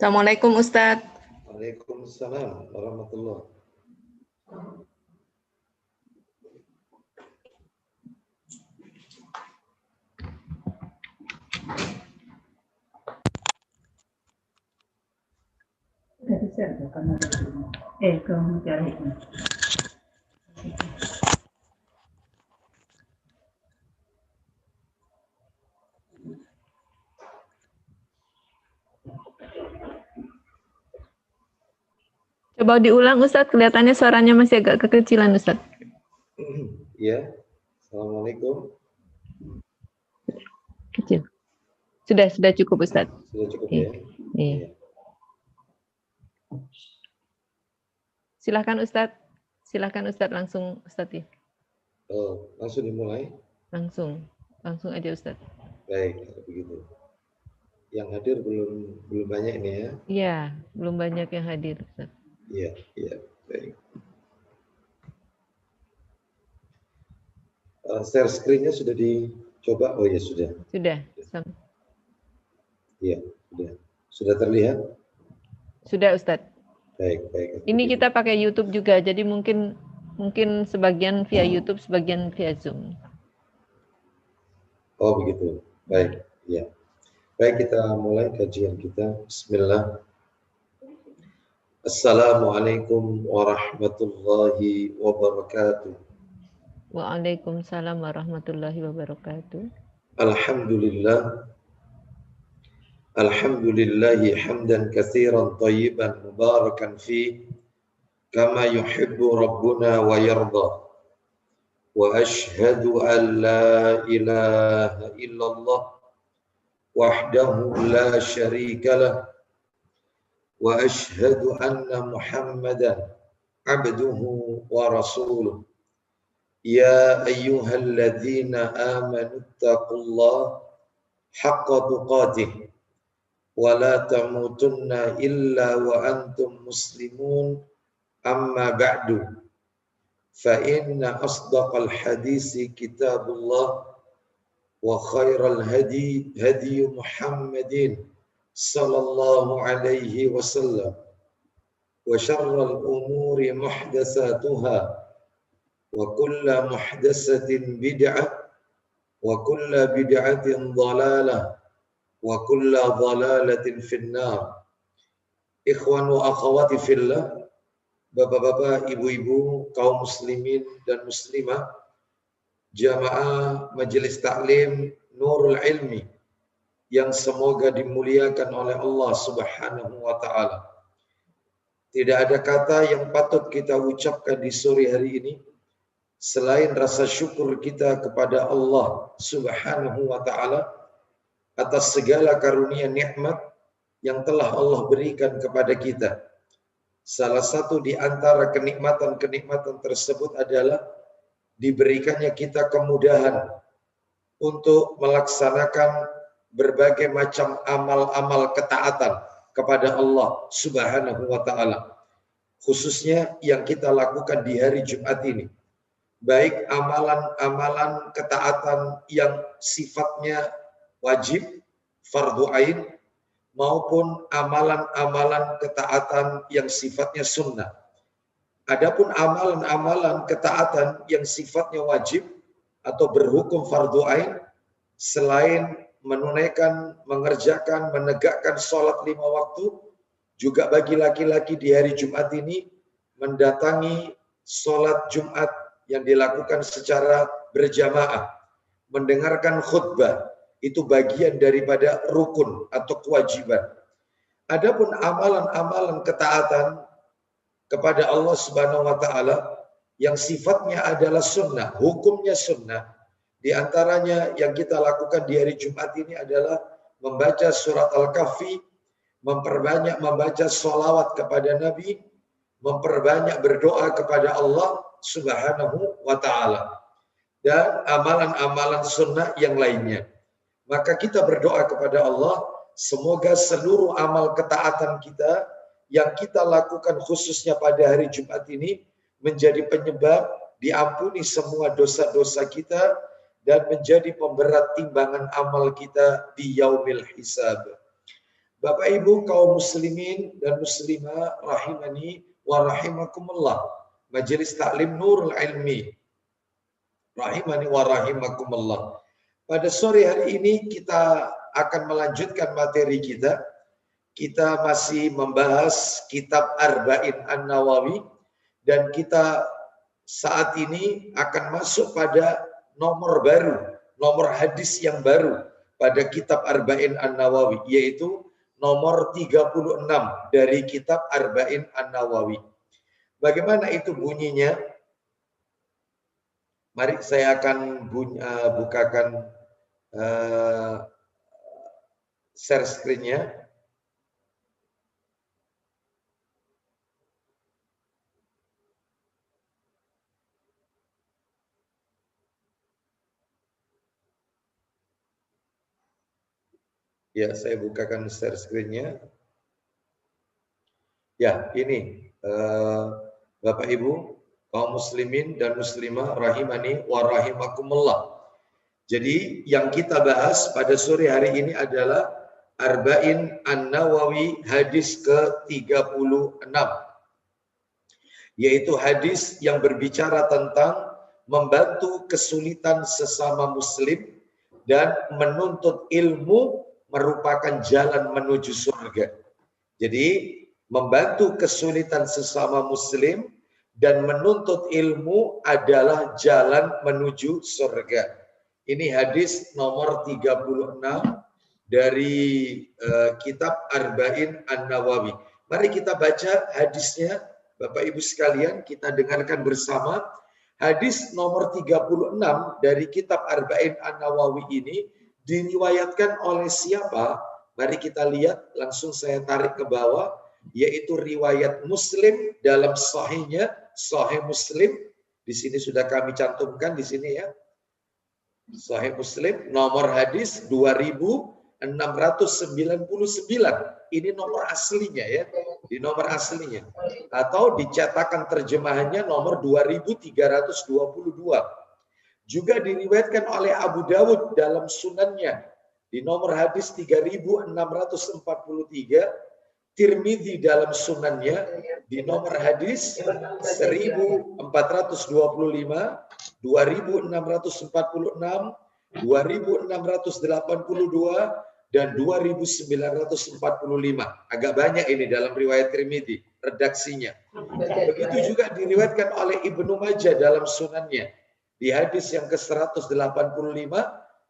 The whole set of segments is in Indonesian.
Assalamualaikum Ustadz. Waalaikumsalam warahmatullahi. Coba diulang Ustadz, kelihatannya suaranya masih agak kekecilan Ustadz. Ya, Assalamualaikum. Kecil. Sudah cukup Ustadz. Sudah cukup ya? Iya. Silahkan Ustadz langsung Ustadz ya. Oh, langsung dimulai? Langsung aja Ustadz. Baik, begitu. Yang hadir belum banyak ini ya? Iya, belum banyak yang hadir Ustadz. Iya, baik. Share screen-nya sudah dicoba? Oh ya sudah. Sudah. Iya, sudah. Sudah terlihat? Sudah Ustadz. Baik. Ini kita pakai YouTube juga, jadi mungkin sebagian via YouTube, sebagian via Zoom. Oh begitu. Baik, ya. Baik, kita mulai kajian kita. Bismillah. Assalamualaikum warahmatullahi wabarakatuh. Waalaikumsalam warahmatullahi wabarakatuh. Alhamdulillahi hamdan katsiran thayyiban mubarakan fi kama yuhibbu rabbuna wa yarda. Wa ashhadu an la ilaha illallah wahdahu la syarika lah. Wa ashhadu anna Muhammadan abduhu wa rasuluh. Ya ayyuhalladzina amanu taqullaha haqqa tuqatih wa la tamutunna illa wa antum muslimun amma ba'du. Fa inna asdaqal hadisi kitabullah wa khairal hadi Muhammadin sallallahu alaihi wasallam wa syarral umuri muhdatsatuha wa kullu muhdatsatin bid'ah wa kullu bid'atin dhalalah wa kullu dhalalatin finnar. Ikhwan wa akhwati fillah, bapak-bapak, ibu-ibu, kaum muslimin dan muslimah, jamaah majelis taklim Nurul Ilmi yang semoga dimuliakan oleh Allah Subhanahu wa taala. Tidak ada kata yang patut kita ucapkan di sore hari ini selain rasa syukur kita kepada Allah Subhanahu wa taala atas segala karunia nikmat yang telah Allah berikan kepada kita. Salah satu di antara kenikmatan-kenikmatan tersebut adalah diberikannya kita kemudahan untuk melaksanakan berbagai macam amal-amal ketaatan kepada Allah Subhanahu wa taala. Khususnya yang kita lakukan di hari Jumat ini. Baik amalan-amalan ketaatan yang sifatnya wajib, fardu ain, maupun amalan-amalan ketaatan yang sifatnya sunnah. Adapun amalan-amalan ketaatan yang sifatnya wajib atau berhukum fardu ain, selain mengerjakan, menegakkan sholat 5 waktu, juga bagi laki-laki di hari Jumat ini mendatangi sholat Jumat yang dilakukan secara berjamaah, mendengarkan khutbah, itu bagian daripada rukun atau kewajiban. Adapun amalan-amalan ketaatan kepada Allah Subhanahu wa taala yang sifatnya adalah sunnah, hukumnya sunnah. Di antaranya yang kita lakukan di hari Jumat ini adalah membaca surat Al-Kahfi, memperbanyak membaca sholawat kepada Nabi, memperbanyak berdoa kepada Allah Subhanahu wa ta'ala, dan amalan-amalan sunnah yang lainnya. Maka kita berdoa kepada Allah, semoga seluruh amal ketaatan kita yang kita lakukan khususnya pada hari Jumat ini menjadi penyebab diampuni semua dosa-dosa kita dan menjadi pemberat timbangan amal kita di yaumil hisab. Bapak Ibu kaum muslimin dan muslimah rahimani wa rahimakumullah. Majelis Taklim Nurul Ilmi rahimani wa rahimakumullah. Pada sore hari ini kita akan melanjutkan materi kita. Kita masih membahas kitab Arba'in An-Nawawi dan kita saat ini akan masuk pada nomor baru, nomor hadis yang baru pada kitab Arba'in An-Nawawi, yaitu nomor 36 dari kitab Arba'in An-Nawawi. Bagaimana itu bunyinya? Mari saya akan bukakan share screen-nya. Ya, saya bukakan share screen-nya. Ya, ini Bapak Ibu, kaum muslimin dan muslimah rahimani wa rahimakumullah. Jadi yang kita bahas pada sore hari ini adalah Arba'in An-Nawawi hadis ke-36. Yaitu hadis yang berbicara tentang membantu kesulitan sesama muslim dan menuntut ilmu merupakan jalan menuju surga. Jadi membantu kesulitan sesama muslim dan menuntut ilmu adalah jalan menuju surga. Ini hadis nomor 36 dari kitab Arba'in An-Nawawi. Mari kita baca hadisnya Bapak Ibu sekalian, kita dengarkan bersama. Hadis nomor 36 dari kitab Arba'in An-Nawawi ini diriwayatkan oleh siapa? Mari kita lihat, langsung saya tarik ke bawah, yaitu riwayat Muslim dalam sahihnya, Sahih Muslim. Di sini sudah kami cantumkan di sini ya. Sahih Muslim nomor hadis 2699. Ini nomor aslinya ya, di nomor aslinya. Atau dicetakan terjemahannya nomor 2322. Juga diriwayatkan oleh Abu Dawud dalam sunannya di nomor hadis 3643, Tirmidzi dalam sunannya di nomor hadis 1425, 2646, 2682 dan 2945. Agak banyak ini dalam riwayat Tirmidzi redaksinya. Begitu juga diriwayatkan oleh Ibnu Majah dalam sunannya di hadis yang ke-185,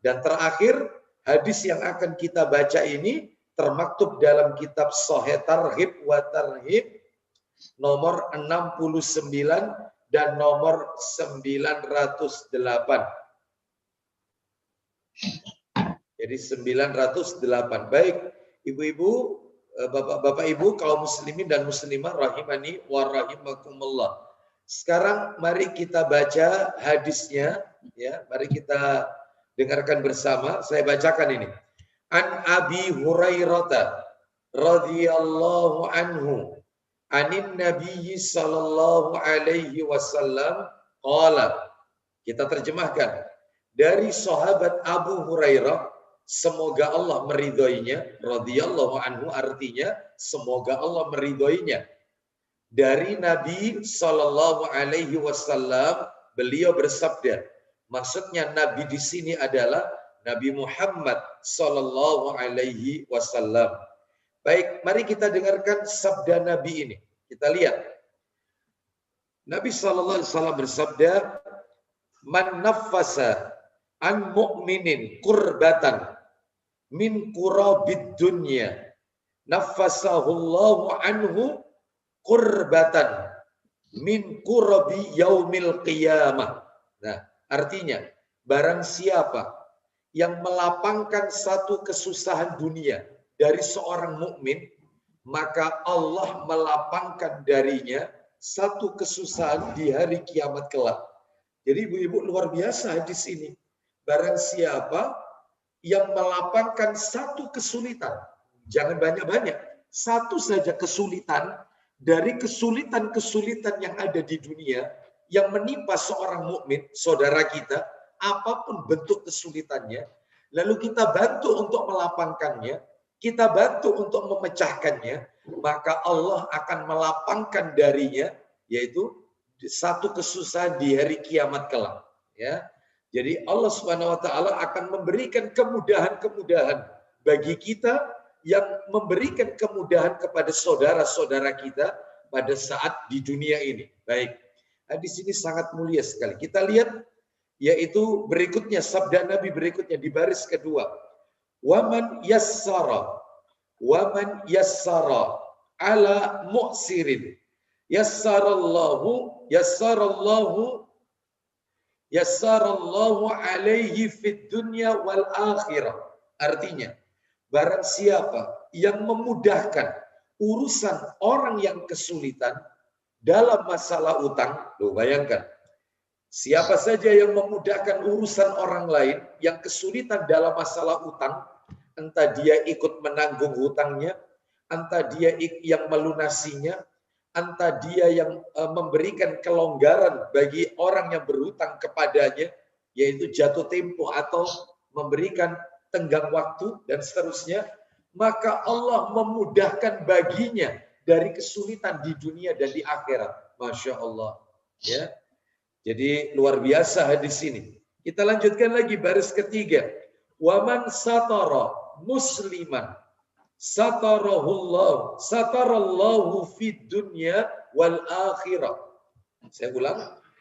dan terakhir hadis yang akan kita baca ini termaktub dalam kitab Sahih Targhib wa Tarhib nomor 69 dan nomor 908. Jadi 908. Baik, ibu-ibu, bapak-bapak ibu, kaum muslimin dan muslimah rahimani wa rahimakumullah. Sekarang mari kita baca hadisnya, ya. Mari kita dengarkan bersama. Saya bacakan ini. An Abi Hurairah radhiyallahu anhu, anin Nabi sallallahu alaihi wasallam qala. Kita terjemahkan. Dari sahabat Abu Hurairah, semoga Allah meridhoinya, radhiyallahu anhu artinya semoga Allah meridhoinya. Dari Nabi Sallallahu Alaihi Wasallam, beliau bersabda. Maksudnya Nabi di sini adalah Nabi Muhammad Sallallahu Alaihi Wasallam. Baik, mari kita dengarkan sabda Nabi ini. Kita lihat. Nabi Sallallahu Alaihi Wasallam bersabda, "Man naffasa an mu'minin kurbatan min kurabid dunya, naffasahullahu anhu kurbatan min kurabi yaumil qiyamah." Nah, artinya barang siapa yang melapangkan satu kesusahan dunia dari seorang mukmin, maka Allah melapangkan darinya satu kesusahan di hari kiamat kelak. Jadi ibu-ibu, luar biasa hadis ini. Barang siapa yang melapangkan satu kesulitan, jangan banyak-banyak, satu saja kesulitan dari kesulitan-kesulitan yang ada di dunia yang menimpa seorang mukmin, saudara kita, apapun bentuk kesulitannya, lalu kita bantu untuk melapangkannya, kita bantu untuk memecahkannya, maka Allah akan melapangkan darinya, yaitu satu kesusahan di hari kiamat kelak. Ya, jadi Allah Subhanahu Wa Taala akan memberikan kemudahan-kemudahan bagi kita, yang memberikan kemudahan kepada saudara-saudara kita pada saat di dunia ini. Baik, hadis ini sangat mulia sekali. Kita lihat, yaitu berikutnya, sabda Nabi berikutnya di baris kedua. Waman yassara ala mu'sirin yassarallahu alaihi fid dunya wal akhirah. Artinya, barang siapa yang memudahkan urusan orang yang kesulitan dalam masalah utang, loh bayangkan, siapa saja yang memudahkan urusan orang lain yang kesulitan dalam masalah utang, entah dia ikut menanggung hutangnya, entah dia yang melunasinya, entah dia yang memberikan kelonggaran bagi orang yang berhutang kepadanya, yaitu jatuh tempo atau memberikan tenggang waktu dan seterusnya, maka Allah memudahkan baginya dari kesulitan di dunia dan di akhirat. Masya Allah. Ya. Jadi luar biasa hadis ini. Kita lanjutkan lagi baris ketiga. Waman satara musliman satarallahu fid dunya wal akhirah. Saya ulang.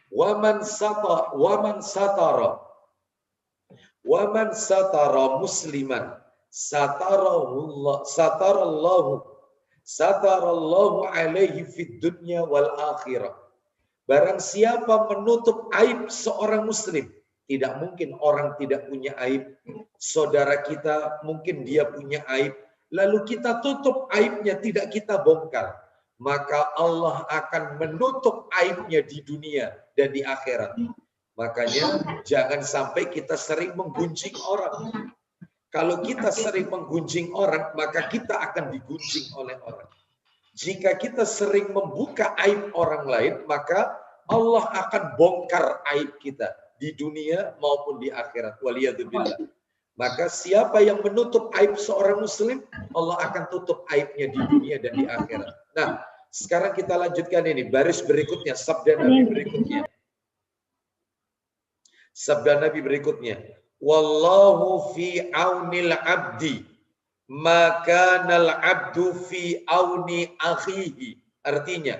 Waman satara musliman satarallahu alaihi fid dunya wal akhirah. Barang siapa menutup aib seorang muslim, tidak mungkin orang tidak punya aib. Saudara kita mungkin dia punya aib, lalu kita tutup aibnya, tidak kita bongkar, maka Allah akan menutup aibnya di dunia dan di akhirat. Makanya jangan sampai kita sering menggunjing orang. Kalau kita sering menggunjing orang, maka kita akan digunjing oleh orang. Jika kita sering membuka aib orang lain, maka Allah akan bongkar aib kita di dunia maupun di akhirat. Waliyadzubillah. Maka siapa yang menutup aib seorang muslim, Allah akan tutup aibnya di dunia dan di akhirat. Nah, sekarang kita lanjutkan ini, baris berikutnya, sabda Nabi berikutnya. Sabda Nabi berikutnya. Wallahu fi aunil abdi maka nal abdu fi auni akhihi. Artinya,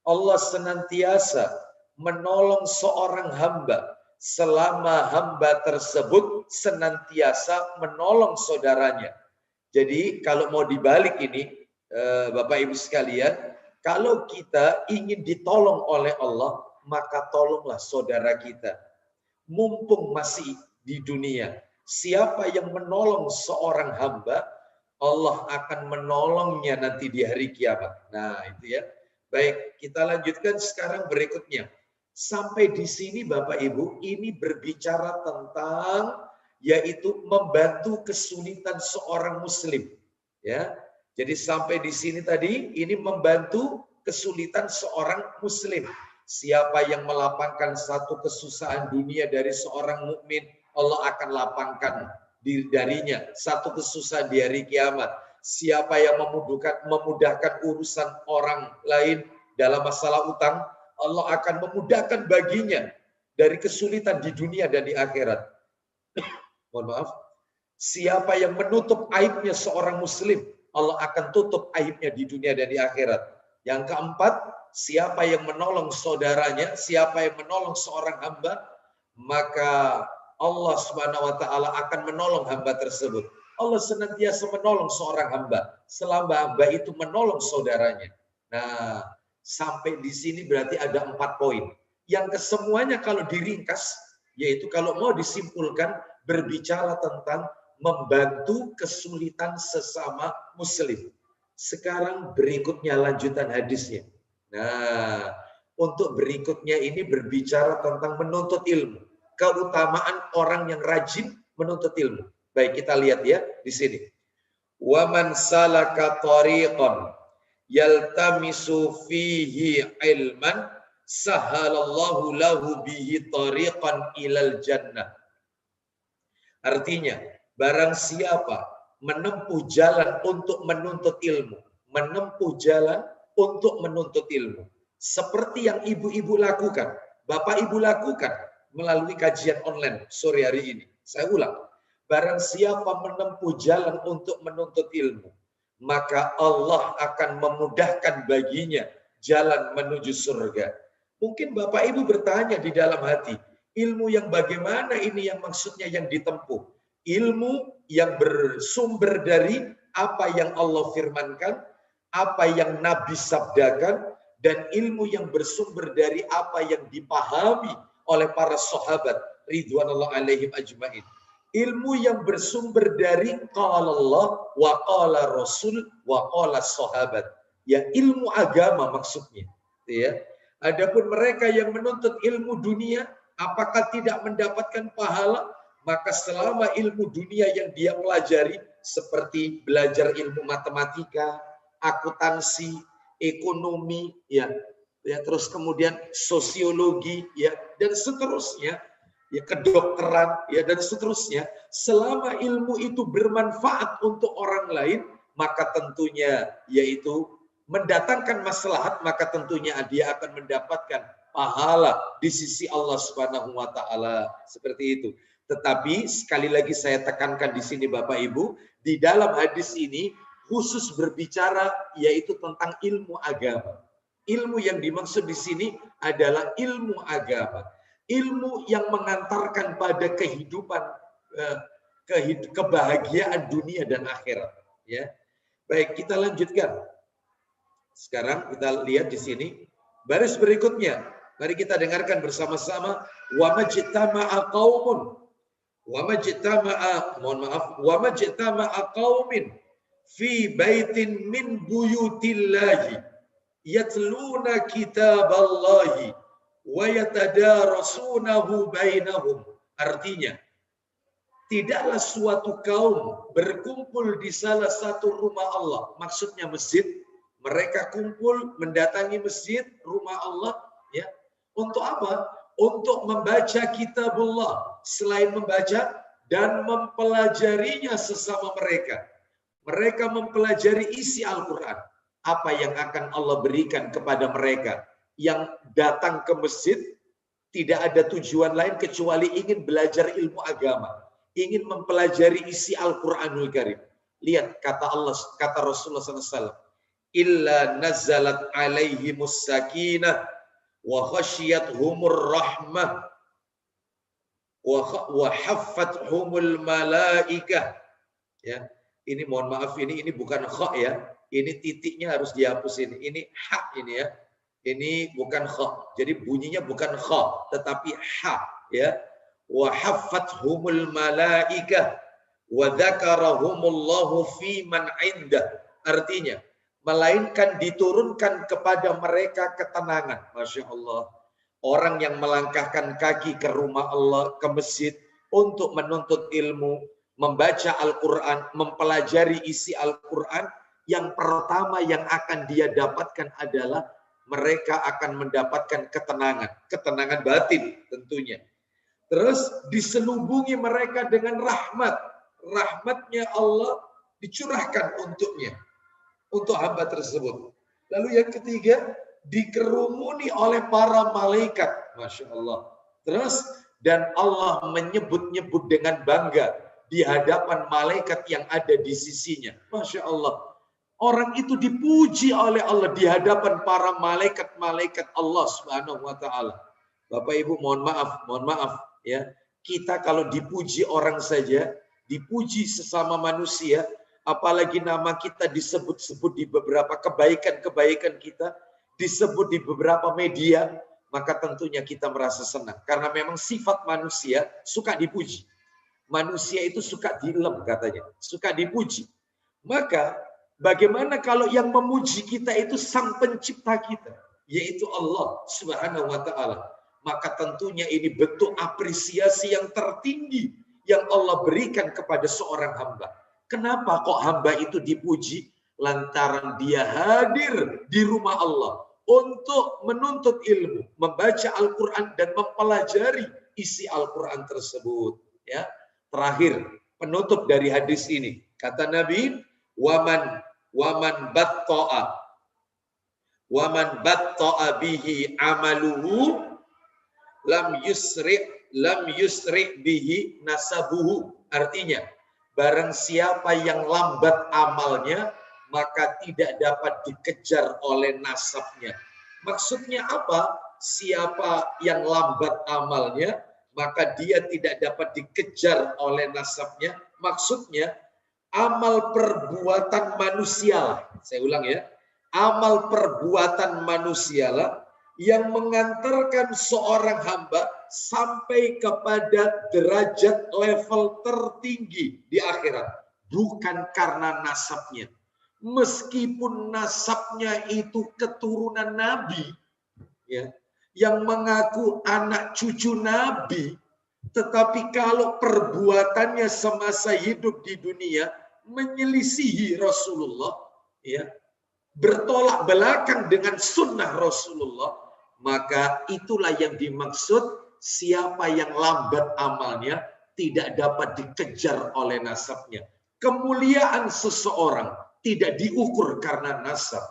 Allah senantiasa menolong seorang hamba selama hamba tersebut senantiasa menolong saudaranya. Jadi kalau mau dibalik ini, Bapak Ibu sekalian, kalau kita ingin ditolong oleh Allah, maka tolonglah saudara kita. Mumpung masih di dunia, siapa yang menolong seorang hamba, Allah akan menolongnya nanti di hari kiamat. Nah, itu ya. Baik, kita lanjutkan sekarang berikutnya. Sampai di sini Bapak Ibu, ini berbicara tentang yaitu membantu kesulitan seorang muslim. Ya. Jadi sampai di sini tadi ini membantu kesulitan seorang muslim. Siapa yang melapangkan satu kesusahan dunia dari seorang mukmin, Allah akan lapangkan darinya satu kesusahan di hari kiamat. Siapa yang memudahkan urusan orang lain dalam masalah utang, Allah akan memudahkan baginya dari kesulitan di dunia dan di akhirat. Mohon maaf. Siapa yang menutup aibnya seorang muslim, Allah akan tutup aibnya di dunia dan di akhirat. Yang keempat, siapa yang menolong saudaranya, siapa yang menolong seorang hamba, maka Allah Subhanahu wa taala akan menolong hamba tersebut. Allah senantiasa menolong seorang hamba selama hamba itu menolong saudaranya. Nah, sampai di sini berarti ada 4 poin. Yang kesemuanya kalau diringkas, yaitu kalau mau disimpulkan, berbicara tentang membantu kesulitan sesama muslim. Sekarang berikutnya lanjutan hadisnya. Nah, untuk berikutnya ini berbicara tentang menuntut ilmu. Keutamaan orang yang rajin menuntut ilmu. Baik, kita lihat ya di sini. Wa man salaka tariqan yaltamisu fihi ilman sahalallahu lahu bihi tariqan ilal jannah. Artinya, barang siapa menempuh jalan untuk menuntut ilmu. Menempuh jalan untuk menuntut ilmu. Seperti yang ibu-ibu lakukan, bapak ibu lakukan melalui kajian online sore hari ini. Saya ulang, barang siapa menempuh jalan untuk menuntut ilmu, maka Allah akan memudahkan baginya jalan menuju surga. Mungkin bapak ibu bertanya di dalam hati, ilmu yang bagaimana ini yang maksudnya yang ditempuh? Ilmu yang bersumber dari apa yang Allah firmankan, apa yang Nabi sabdakan, dan ilmu yang bersumber dari apa yang dipahami oleh para sahabat ridwanullah alaihim ajmain. Ilmu yang bersumber dari qala Allah wa qala Rasul wa qala sahabat. Ya, ilmu agama maksudnya, ya. Adapun mereka yang menuntut ilmu dunia, apakah tidak mendapatkan pahala? Maka selama ilmu dunia yang dia pelajari seperti belajar ilmu matematika, akuntansi, ekonomi, ya, terus kemudian sosiologi, ya, dan seterusnya, ya, kedokteran, ya, dan seterusnya. Selama ilmu itu bermanfaat untuk orang lain, maka tentunya yaitu mendatangkan maslahat, maka tentunya dia akan mendapatkan pahala di sisi Allah Subhanahu wa taala. Seperti itu. Tetapi sekali lagi saya tekankan di sini Bapak Ibu, di dalam hadis ini khusus berbicara yaitu tentang ilmu agama. Ilmu yang dimaksud di sini adalah ilmu agama. Ilmu yang mengantarkan pada kehidupan, kebahagiaan dunia dan akhirat. Ya, baik, kita lanjutkan. Sekarang kita lihat di sini baris berikutnya. Mari kita dengarkan bersama-sama. Wa majtama'a qaumun, wa majtama'a qaumin fi baitin min buyutillahi yatluna kitaballahi wa yatadarasunahu bainahum. Artinya, tidaklah suatu kaum berkumpul di salah satu rumah Allah, maksudnya masjid. Mereka kumpul mendatangi masjid, rumah Allah, ya. Untuk apa? Untuk membaca kitabullah. Selain membaca dan mempelajarinya sesama mereka. Mereka mempelajari isi Al-Quran. Apa yang akan Allah berikan kepada mereka yang datang ke masjid tidak ada tujuan lain kecuali ingin belajar ilmu agama, ingin mempelajari isi Al-Quranul Karim. Lihat kata Allah, kata Rasulullah SAW, illa nazalat alaihimus sakinah wa khasyiathumur rahmah wa haffathumul malaikah. Ya, ini mohon maaf, ini bukan kha, ya. Ini titiknya harus dihapus ini. Ini ha ini, ya. Ini bukan kha. Jadi bunyinya bukan kha tetapi ha, ya. Wa haffathumul malaikah wa dzakarahumullahu fi man indah. Artinya, melainkan diturunkan kepada mereka ketenangan. Masya Allah. Orang yang melangkahkan kaki ke rumah Allah, ke masjid, untuk menuntut ilmu, membaca Al-Quran, mempelajari isi Al-Quran, yang pertama yang akan dia dapatkan adalah mereka akan mendapatkan ketenangan. Ketenangan batin tentunya. Terus diselubungi mereka dengan rahmat. Rahmatnya Allah dicurahkan untuknya, untuk hamba tersebut. Lalu yang ketiga, dikerumuni oleh para malaikat. Masya Allah. Terus, dan Allah menyebut-nyebut dengan bangga di hadapan malaikat yang ada di sisinya. Masya Allah. Orang itu dipuji oleh Allah di hadapan para malaikat-malaikat Allah Subhanahu wa taala. Bapak Ibu, mohon maaf ya. Kita kalau dipuji orang saja, dipuji sesama manusia, apalagi nama kita disebut-sebut di beberapa kebaikan-kebaikan kita, disebut di beberapa media, maka tentunya kita merasa senang. Karena memang sifat manusia suka dipuji. Manusia itu suka dilem katanya, suka dipuji. Maka bagaimana kalau yang memuji kita itu sang pencipta kita, yaitu Allah Subhanahu wa taala. Maka tentunya ini bentuk apresiasi yang tertinggi yang Allah berikan kepada seorang hamba. Kenapa kok hamba itu dipuji? Lantaran dia hadir di rumah Allah untuk menuntut ilmu, membaca Al-Quran dan mempelajari isi Al-Quran tersebut. Ya, terakhir penutup dari hadis ini, Kata Nabi, waman batta'a bihi amaluhu lam yusri bihi nasabuhu. Artinya, barang siapa yang lambat amalnya, maka tidak dapat dikejar oleh nasabnya. Maksudnya apa? Siapa yang lambat amalnya, maka dia tidak dapat dikejar oleh nasabnya. Maksudnya, amal perbuatan manusia. Saya ulang ya. Amal perbuatan manusia yang mengantarkan seorang hamba sampai kepada derajat level tertinggi di akhirat, bukan karena nasabnya. Meskipun nasabnya itu keturunan Nabi, ya, yang mengaku anak cucu Nabi, tetapi kalau perbuatannya semasa hidup di dunia menyelisihi Rasulullah, ya, bertolak belakang dengan sunnah Rasulullah, maka itulah yang dimaksud siapa yang lambat amalnya tidak dapat dikejar oleh nasabnya. Kemuliaan seseorang tidak diukur karena nasab.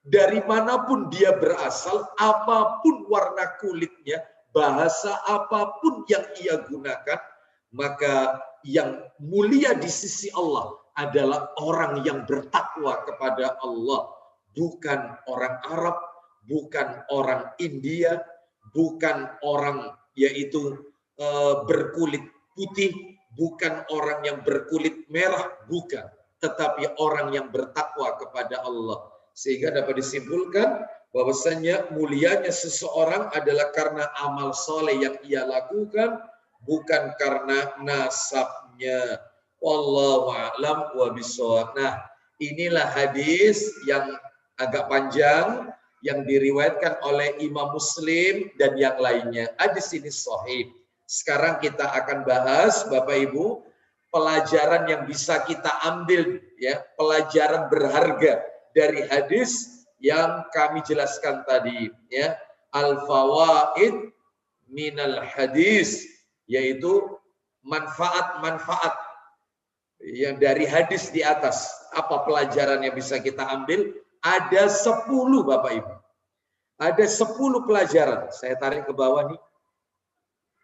Dari manapun dia berasal, apapun warna kulitnya, bahasa apapun yang ia gunakan, maka yang mulia di sisi Allah adalah orang yang bertakwa kepada Allah, bukan orang Arab, bukan orang India, bukan orang yaitu berkulit putih, bukan orang yang berkulit merah, bukan, tetapi orang yang bertakwa kepada Allah. Sehingga dapat disimpulkan bahwasanya mulianya seseorang adalah karena amal soleh yang ia lakukan, bukan karena nasabnya. Wallahu a'lam wa bishawab. Nah, inilah hadis yang agak panjang yang diriwayatkan oleh Imam Muslim dan yang lainnya. Hadis ini sahih. Sekarang kita akan bahas, Bapak Ibu, pelajaran yang bisa kita ambil, ya, pelajaran berharga dari hadis yang kami jelaskan tadi, ya. Al-fawaid minal hadis, yaitu manfaat-manfaat yang dari hadis di atas. Apa pelajaran yang bisa kita ambil? Ada 10, Bapak Ibu. Ada 10 pelajaran. Saya tarik ke bawah nih.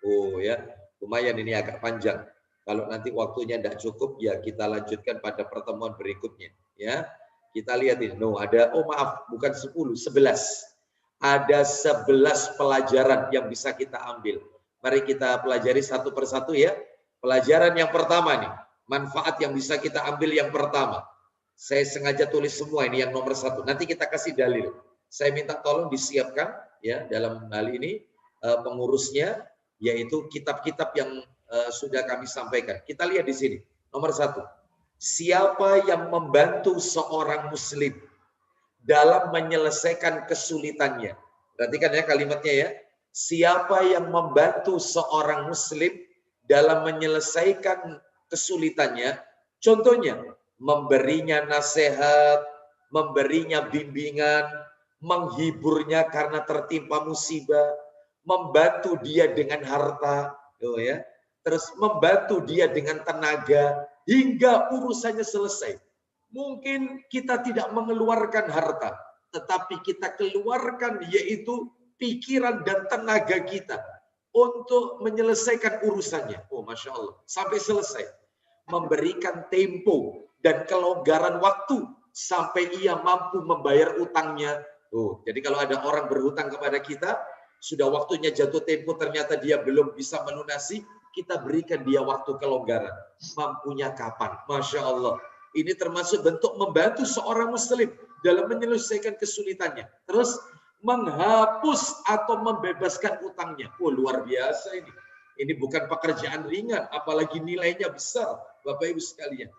Oh ya, lumayan ini agak panjang. Kalau nanti waktunya tidak cukup, ya kita lanjutkan pada pertemuan berikutnya. Ya, kita lihat ini. No, ada, oh maaf, bukan 10, 11. Ada 11 pelajaran yang bisa kita ambil. Mari kita pelajari satu persatu ya. Pelajaran yang pertama nih, manfaat yang bisa kita ambil yang pertama. Saya sengaja tulis semua ini yang nomor 1. Nanti kita kasih dalil. Saya minta tolong disiapkan ya dalam hal ini pengurusnya, yaitu kitab-kitab yang sudah kami sampaikan. Kita lihat di sini. Nomor 1. Siapa yang membantu seorang muslim dalam menyelesaikan kesulitannya? Perhatikan ya kalimatnya ya. Siapa yang membantu seorang muslim dalam menyelesaikan kesulitannya? Contohnya, memberinya nasihat, memberinya bimbingan, menghiburnya karena tertimpa musibah, membantu dia dengan harta, ya, terus membantu dia dengan tenaga hingga urusannya selesai. Mungkin kita tidak mengeluarkan harta, tetapi kita keluarkan yaitu pikiran dan tenaga kita untuk menyelesaikan urusannya. Oh, Masya Allah, sampai selesai. Memberikan tempo dan kelonggaran waktu sampai ia mampu membayar utangnya. Oh, jadi kalau ada orang berhutang kepada kita, sudah waktunya jatuh tempo, ternyata dia belum bisa melunasi, kita berikan dia waktu kelonggaran. Mampunya kapan? Masya Allah. Ini termasuk bentuk membantu seorang muslim dalam menyelesaikan kesulitannya. Terus menghapus atau membebaskan utangnya. Oh, luar biasa ini. Ini bukan pekerjaan ringan, apalagi nilainya besar, Bapak Ibu sekalian.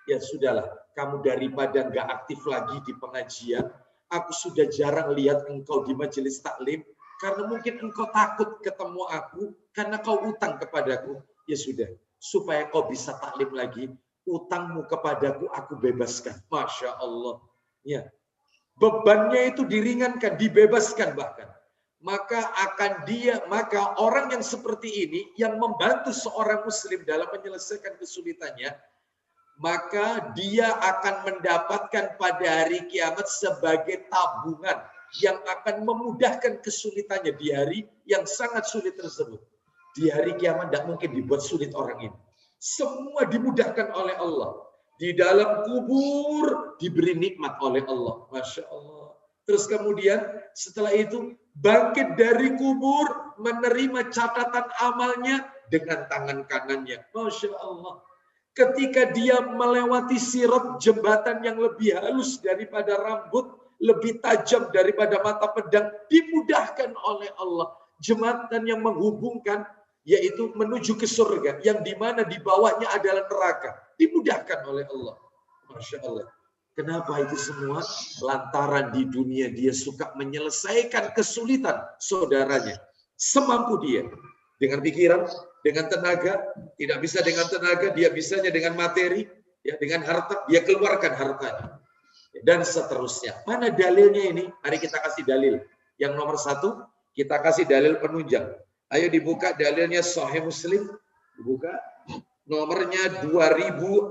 Ya sudahlah, kamu daripada nggak aktif lagi di pengajian, aku sudah jarang lihat engkau di majelis taklim, karena mungkin engkau takut ketemu aku, karena kau utang kepadaku. Ya sudah, supaya kau bisa taklim lagi, utangmu kepadaku aku bebaskan. Masya Allah. Ya, bebannya itu diringankan, dibebaskan bahkan. Maka orang yang seperti ini yang membantu seorang muslim dalam menyelesaikan kesulitannya, maka dia akan mendapatkan pada hari kiamat sebagai tabungan yang akan memudahkan kesulitannya di hari yang sangat sulit tersebut. Di hari kiamat tidak mungkin dibuat sulit orang ini. Semua dimudahkan oleh Allah. Di dalam kubur diberi nikmat oleh Allah. Masya Allah. Terus kemudian setelah itu bangkit dari kubur, menerima catatan amalnya dengan tangan kanannya. Masya Allah. Ketika dia melewati sirat, jembatan yang lebih halus daripada rambut, lebih tajam daripada mata pedang, dimudahkan oleh Allah. Jembatan yang menghubungkan, yaitu menuju ke surga, yang dimana di bawahnya adalah neraka, dimudahkan oleh Allah. Masya Allah. Kenapa itu semua? Lantaran di dunia dia suka menyelesaikan kesulitan saudaranya semampu dia, dengan pikiran, dengan tenaga. Tidak bisa dengan tenaga, dia bisanya dengan materi, ya, dengan harta, dia keluarkan hartanya, dan seterusnya. Mana dalilnya ini? Mari kita kasih dalil. Yang nomor satu, kita kasih dalil penunjang. Ayo dibuka dalilnya Sahih Muslim. Dibuka. Nomornya 2439.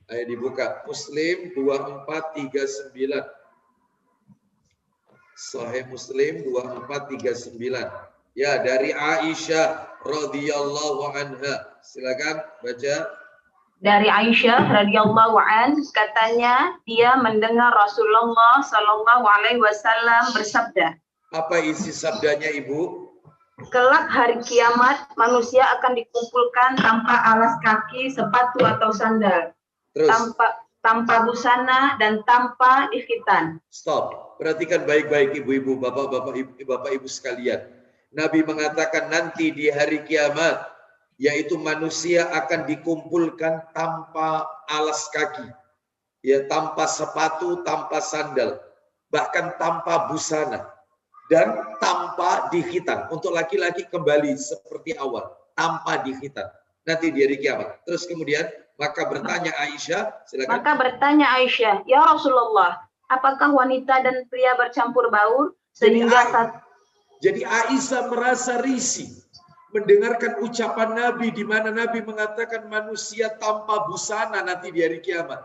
Ayo dibuka. Muslim 2439. Sahih Muslim 2439. Ya, dari Aisyah radhiyallahu anha. Silakan baca. Dari Aisyah radhiyallahu an, katanya dia mendengar Rasulullah Shallallahu alaihi wasallam bersabda. Apa isi sabdanya, Ibu? Kelak hari kiamat manusia akan dikumpulkan tanpa alas kaki, sepatu atau sandal. Terus. Tanpa busana dan tanpa ikhitan. Stop. Perhatikan baik-baik ibu-ibu, bapak-ibu sekalian. Nabi mengatakan nanti di hari kiamat, yaitu manusia akan dikumpulkan tanpa alas kaki, ya, tanpa sepatu, tanpa sandal, bahkan tanpa busana, dan tanpa dikhitan. Untuk laki-laki kembali seperti awal, tanpa dikhitan. Nanti di hari kiamat. Terus kemudian, maka bertanya Aisyah, silakan. Maka bertanya Aisyah, ya Rasulullah, apakah wanita dan pria bercampur baur sehingga Jadi Aisyah merasa risih mendengarkan ucapan Nabi di mana Nabi mengatakan manusia tanpa busana nanti di hari kiamat.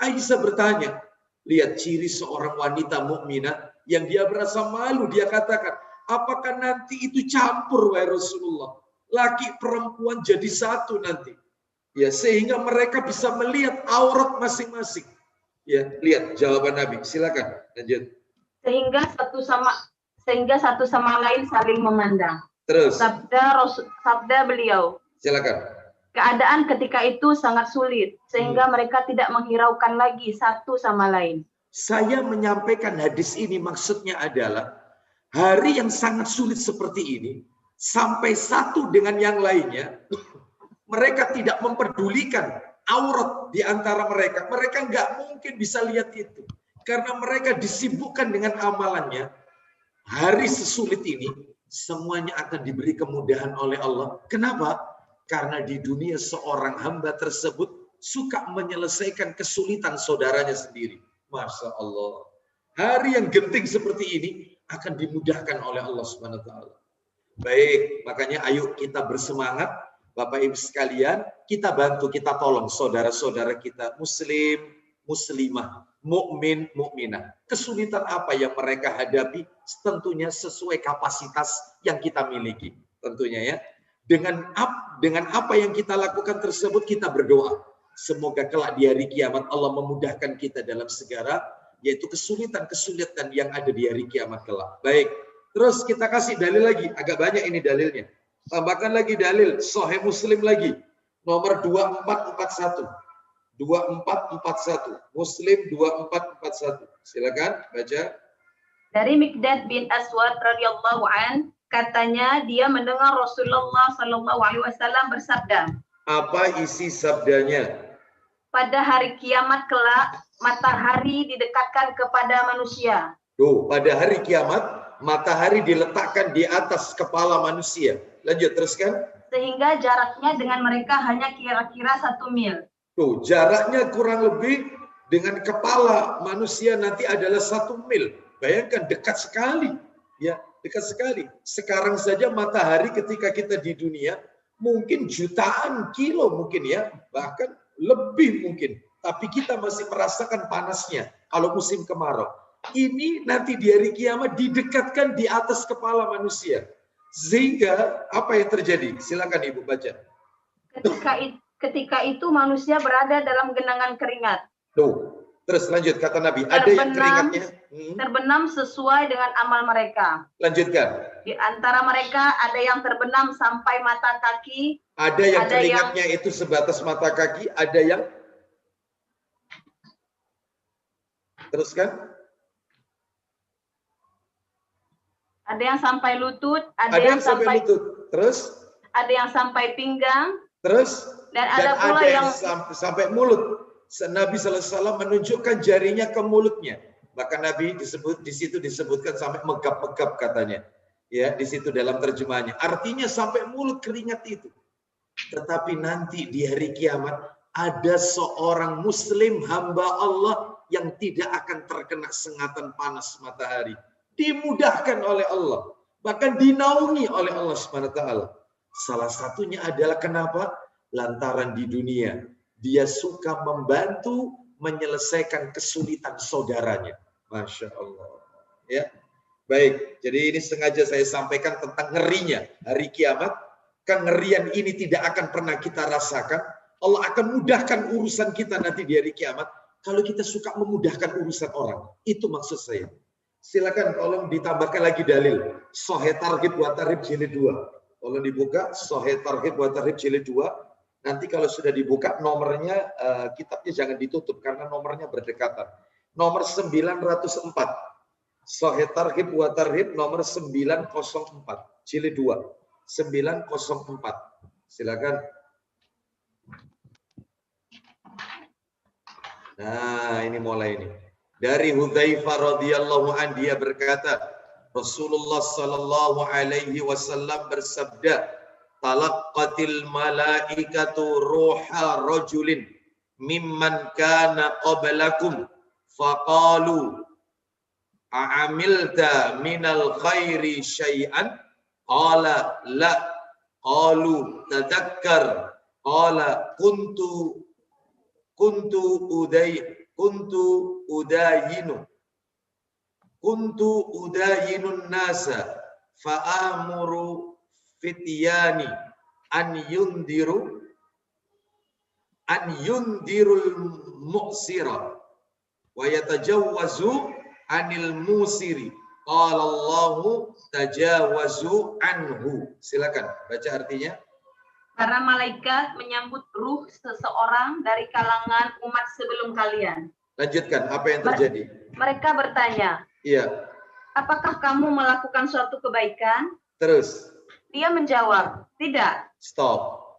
Aisyah bertanya, lihat ciri seorang wanita mukminah yang dia merasa malu, dia katakan, apakah nanti itu campur wahai Rasulullah? Laki perempuan jadi satu nanti. Ya, sehingga mereka bisa melihat aurat masing-masing. Ya, lihat jawaban Nabi. Silakan lanjut. Sehingga satu sama lain saling memandang. Terus. Sabda beliau. Silakan. Keadaan ketika itu sangat sulit sehingga mereka tidak menghiraukan lagi satu sama lain. Saya menyampaikan hadis ini maksudnya adalah hari yang sangat sulit seperti ini sampai satu dengan yang lainnya mereka tidak memperdulikan aurat di antara mereka. Mereka nggak mungkin bisa lihat itu karena mereka disibukkan dengan amalannya. Hari sesulit ini semuanya akan diberi kemudahan oleh Allah. Kenapa? Karena di dunia seorang hamba tersebut suka menyelesaikan kesulitan saudaranya sendiri. Masya Allah. Hari yang genting seperti ini akan dimudahkan oleh Allah Subhanahu wa taala. Baik, makanya ayo kita bersemangat, Bapak Ibu sekalian, kita bantu, kita tolong saudara-saudara kita muslim, muslimah, mukmin, mukminah. Kesulitan apa yang mereka hadapi tentunya sesuai kapasitas yang kita miliki, tentunya ya. Dengan apa yang kita lakukan tersebut kita berdoa. Semoga kelak di hari kiamat Allah memudahkan kita dalam segala, yaitu kesulitan-kesulitan yang ada di hari kiamat kelak. Baik, terus kita kasih dalil lagi, agak banyak ini dalilnya. Tambahkan lagi dalil Sahih Muslim lagi, nomor 2441. 2441. Muslim 2441. Silakan baca. Dari Miqdad bin Aswad radhiyallahu an, katanya dia mendengar Rasulullah sallallahu alaihi wasallam bersabda. Apa isi sabdanya? Pada hari kiamat kelak, matahari didekatkan kepada manusia. Tuh, pada hari kiamat, matahari diletakkan di atas kepala manusia. Lanjut, teruskan. Sehingga jaraknya dengan mereka hanya kira-kira 1 mil. Tuh, jaraknya kurang lebih dengan kepala manusia nanti adalah 1 mil. Bayangkan, dekat sekali. Ya, dekat sekali. Sekarang saja matahari ketika kita di dunia, mungkin jutaan kilo mungkin ya, bahkan lebih mungkin. Tapi kita masih merasakan panasnya kalau musim kemarau. Ini nanti di hari kiamat didekatkan di atas kepala manusia. Sehingga apa yang terjadi? Silakan Ibu baca. Ketika itu manusia berada dalam genangan keringat. Tuh, terus lanjut kata Nabi. Ada yang keringatnya terbenam sesuai dengan amal mereka. Lanjutkan. Di antara mereka ada yang terbenam sampai mata kaki. Ada yang keringatnya itu sebatas mata kaki. Ada yang teruskan. Ada yang sampai lutut, ada yang sampai lutut. Terus? Ada yang sampai pinggang. Terus? Dan ada pula yang sampai mulut. Nabi SAW menunjukkan jarinya ke mulutnya. Maka Nabi di situ disebutkan sampai megap-megap katanya. Ya, di situ dalam terjemahannya. Artinya sampai mulut keringat itu. Tetapi nanti di hari kiamat ada seorang muslim hamba Allah yang tidak akan terkena sengatan panas matahari. Dimudahkan oleh Allah, bahkan dinaungi oleh Allah SWT. Salah satunya adalah kenapa? Lantaran di dunia dia suka membantu menyelesaikan kesulitan saudaranya. Masya Allah. Ya, baik. Jadi ini sengaja saya sampaikan tentang ngerinya hari kiamat. Kengerian ini tidak akan pernah kita rasakan. Allah akan mudahkan urusan kita nanti di hari kiamat kalau kita suka memudahkan urusan orang. Itu maksud saya. Silakan tolong ditambahkan lagi dalil. Sahih Targhib wa Tarhib jilid 2. Tolong dibuka Sahih Targhib wa Tarhib jilid 2. Nanti kalau sudah dibuka nomornya, kitabnya jangan ditutup karena nomornya berdekatan. Nomor 904. Sahih Targhib wa Tarhib nomor 904 jilid 2. 904. Silakan. Nah, ini mulai ini. Dari Hudzaifah radhiyallahu an dia berkata, Rasulullah sallallahu alaihi wasallam bersabda, "Talaqqatil malaikatu ruha rajulin mimman kana qablakum faqalu a'amilta minal khairi syai'an?" Qala la. Qalu tadhakkar. Qala kuntu udayinun nasa fa'amuru fityani an yundirul mu'sira wa yatajawwazu anil musiri. Qala Allahu tajawazu anhu. Silakan baca artinya. Para malaikat menyambut ruh seseorang dari kalangan umat sebelum kalian. Lanjutkan, apa yang terjadi? Mereka bertanya, iya. Apakah kamu melakukan suatu kebaikan? Terus? Dia menjawab, tidak. Stop.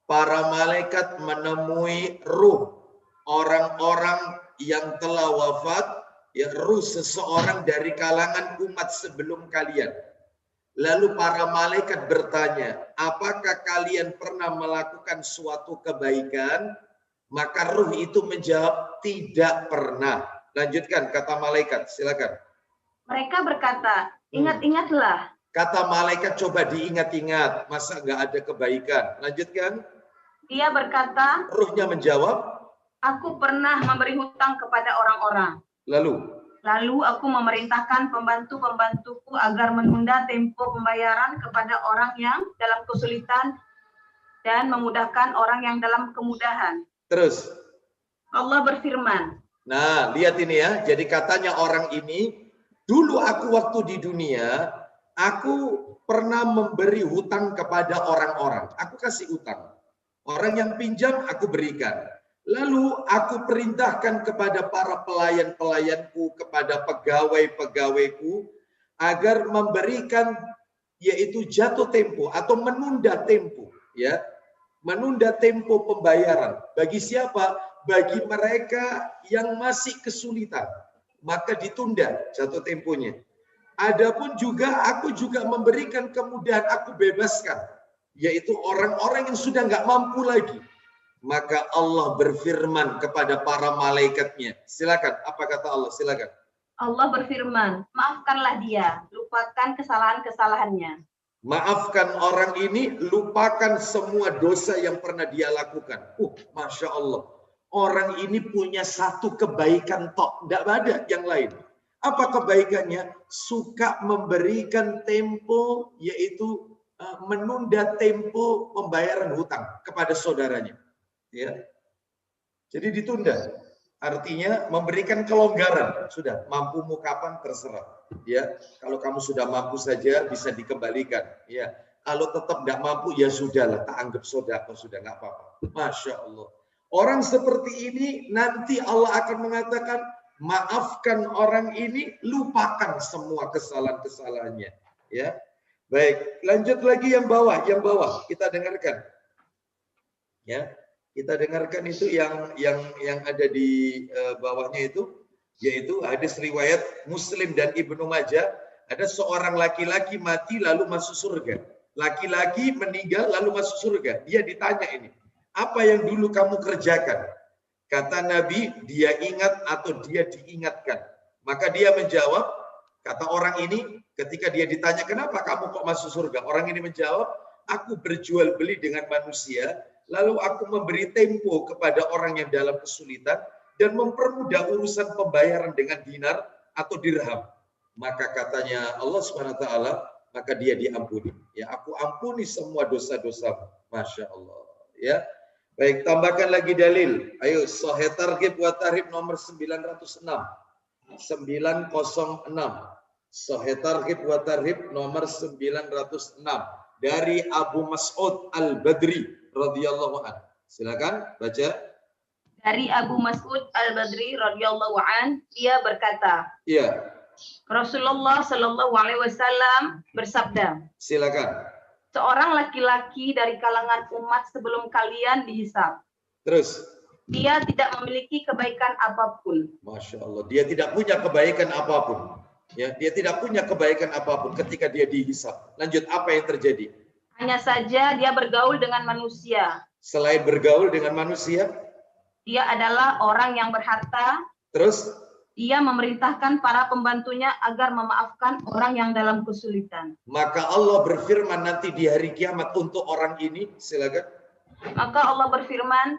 Para malaikat menemui ruh orang-orang yang telah wafat, ya ruh seseorang dari kalangan umat sebelum kalian. Lalu para malaikat bertanya, apakah kalian pernah melakukan suatu kebaikan? Maka ruh itu menjawab, tidak pernah. Lanjutkan kata malaikat, silakan. Mereka berkata, ingat-ingatlah. Kata malaikat, coba diingat-ingat, masa nggak ada kebaikan? Lanjutkan. Dia berkata, ruhnya menjawab, aku pernah memberi hutang kepada orang-orang. Lalu aku memerintahkan pembantu-pembantuku agar menunda tempo pembayaran kepada orang yang dalam kesulitan dan memudahkan orang yang dalam kemudahan. Terus Allah berfirman. Nah, lihat ini ya. Jadi katanya orang ini, dulu aku waktu di dunia, aku pernah memberi hutang kepada orang-orang. Aku kasih hutang. Orang yang pinjam aku berikan. Lalu aku perintahkan kepada para pelayan-pelayanku, kepada pegawai-pegawaiku agar memberikan yaitu jatuh tempo atau menunda tempo, ya. Menunda tempo pembayaran. Bagi siapa? Bagi mereka yang masih kesulitan. Maka ditunda jatuh temponya. Adapun juga aku juga memberikan kemudahan, aku bebaskan, yaitu orang-orang yang sudah nggak mampu lagi. Maka Allah berfirman kepada para malaikatnya. Silakan, apa kata Allah? Silakan. Allah berfirman, maafkanlah dia, lupakan kesalahan-kesalahannya. Maafkan orang ini, lupakan semua dosa yang pernah dia lakukan. Masya Allah. Orang ini punya satu kebaikan tok, tidak ada yang lain. Apa kebaikannya? Suka memberikan tempo, yaitu menunda tempo pembayaran hutang kepada saudaranya. Ya, jadi ditunda. Artinya memberikan kelonggaran. Sudah, mampumu kapan terserah. Ya, kalau kamu sudah mampu saja bisa dikembalikan. Ya, kalau tetap tidak mampu ya sudahlah, tak anggap sedekah, sudah nggak apa-apa. Masya Allah. Orang seperti ini nanti Allah akan mengatakan, maafkan orang ini, lupakan semua kesalahan-kesalahannya. Ya, baik. Lanjut lagi yang bawah, kita dengarkan. Ya, kita dengarkan itu yang ada di bawahnya itu, yaitu hadis riwayat Muslim dan Ibnu Majah. Ada seorang laki-laki mati lalu masuk surga. Laki-laki meninggal lalu masuk surga. Dia ditanya ini, apa yang dulu kamu kerjakan? Kata Nabi, dia ingat atau dia diingatkan. Maka dia menjawab, kata orang ini, ketika dia ditanya, kenapa kamu kok masuk surga? Orang ini menjawab, aku berjual beli dengan manusia, lalu aku memberi tempo kepada orang yang dalam kesulitan, dan mempermudah urusan pembayaran dengan dinar atau dirham. Maka katanya Allah SWT, maka dia diampuni. Ya, aku ampuni semua dosa-dosamu. Masya Allah. Ya. Baik, tambahkan lagi dalil. Ayo, Sahih Targhib wa Tarhib nomor 906. 906. Sahih Targhib wa Tarhib nomor 906. Dari Abu Mas'ud Al-Badri radhiyallahu anhu. Silakan baca. Dari Abu Mas'ud Al-Badri radhiyallahu anhu, dia berkata, iya, Rasulullah Shallallahu alaihi wasallam bersabda, silakan. Seorang laki-laki dari kalangan umat sebelum kalian dihisab. Terus. Dia tidak memiliki kebaikan apapun. Masya Allah. Dia tidak punya kebaikan apapun. Ya, dia tidak punya kebaikan apapun ketika dia dihisab. Lanjut, apa yang terjadi? Hanya saja dia bergaul dengan manusia. Selain bergaul dengan manusia, dia adalah orang yang berharta. Terus? Dia memerintahkan para pembantunya agar memaafkan orang yang dalam kesulitan. Maka Allah berfirman nanti di hari kiamat untuk orang ini, silakan. Maka Allah berfirman,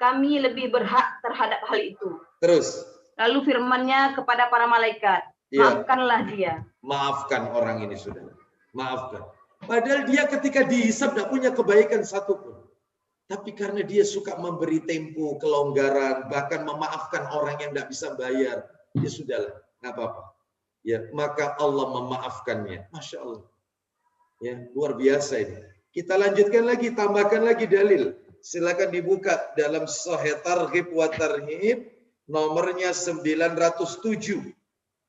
kami lebih berhak terhadap hal itu. Terus? Lalu firman-Nya kepada para malaikat, maafkanlah dia. Maafkan orang ini sudah. Maafkan. Padahal dia ketika dihisab tidak punya kebaikan satupun. Tapi karena dia suka memberi tempo, kelonggaran, bahkan memaafkan orang yang tidak bisa bayar, ya sudahlah, nggak apa-apa. Ya, maka Allah memaafkannya. Masya Allah. Ya, luar biasa ini. Kita lanjutkan lagi, tambahkan lagi dalil. Silakan dibuka dalam Sahih Targhib wa Tarhib nomornya 907.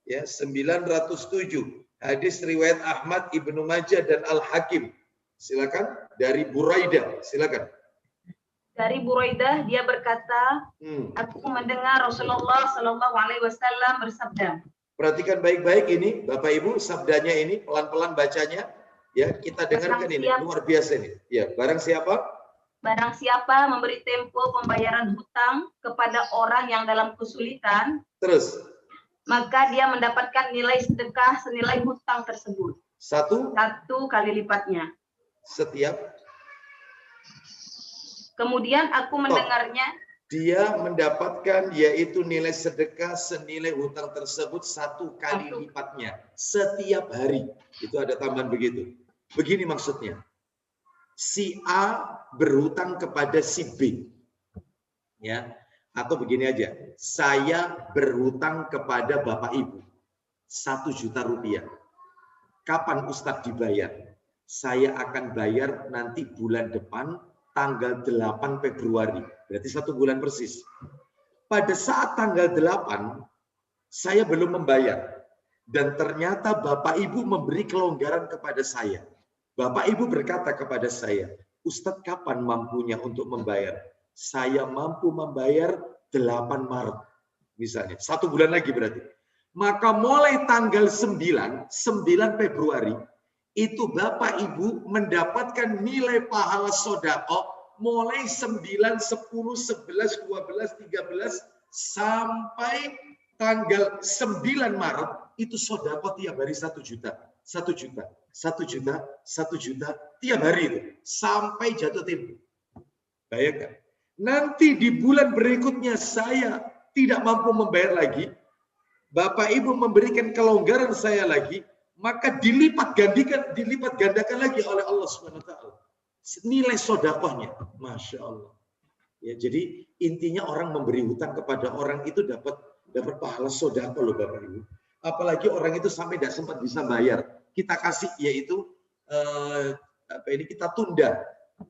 Ya, 907. Hadis riwayat Ahmad, Ibnu Majah dan Al-Hakim. Silakan dari Buraidah. Silakan. Dari Buraidah dia berkata, aku mendengar Rasulullah Shallallahu alaihi wasallam bersabda. Perhatikan baik-baik ini, Bapak Ibu, sabdanya ini pelan-pelan bacanya. Ya, kita dengarkan ini, luar biasa ini. Ya, barang siapa? Barang siapa memberi tempo pembayaran hutang kepada orang yang dalam kesulitan, terus, maka dia mendapatkan nilai sedekah senilai hutang tersebut. Satu kali lipatnya. Setiap. Kemudian aku mendengarnya. Dia mendapatkan yaitu nilai sedekah senilai hutang tersebut 1 kali lipatnya. Setiap hari. Itu ada tambahan begitu. Begini maksudnya. Si A berhutang kepada si B. Ya. Atau begini aja. Saya berhutang kepada Bapak Ibu. 1 juta rupiah. Kapan Ustadz dibayar? Saya akan bayar nanti bulan depan tanggal 8 Februari. Berarti 1 bulan persis. Pada saat tanggal 8, saya belum membayar. Dan ternyata Bapak Ibu memberi kelonggaran kepada saya. Bapak Ibu berkata kepada saya, Ustadz kapan mampunya untuk membayar? Saya mampu membayar 8 Maret. Misalnya, 1 bulan lagi berarti. Maka mulai tanggal 9 Februari, itu Bapak Ibu mendapatkan nilai pahala sedekah mulai 9, 10, 11, 12, 13 sampai tanggal 9 Maret itu sedekah tiap hari 1 juta. 1 juta, 1 juta, 1 juta tiap hari itu sampai jatuh tempo. Bayangkan, nanti di bulan berikutnya saya tidak mampu membayar lagi, Bapak Ibu memberikan kelonggaran saya lagi, maka dilipat gandakan lagi oleh Allah Subhanahu wa taala. Nilai sedekahnya, Masya Allah. Ya, jadi intinya orang memberi hutang kepada orang itu dapat pahala sedekah loh Bapak Ibu. Apalagi orang itu sampai tidak sempat bisa bayar, kita kasih yaitu kita tunda,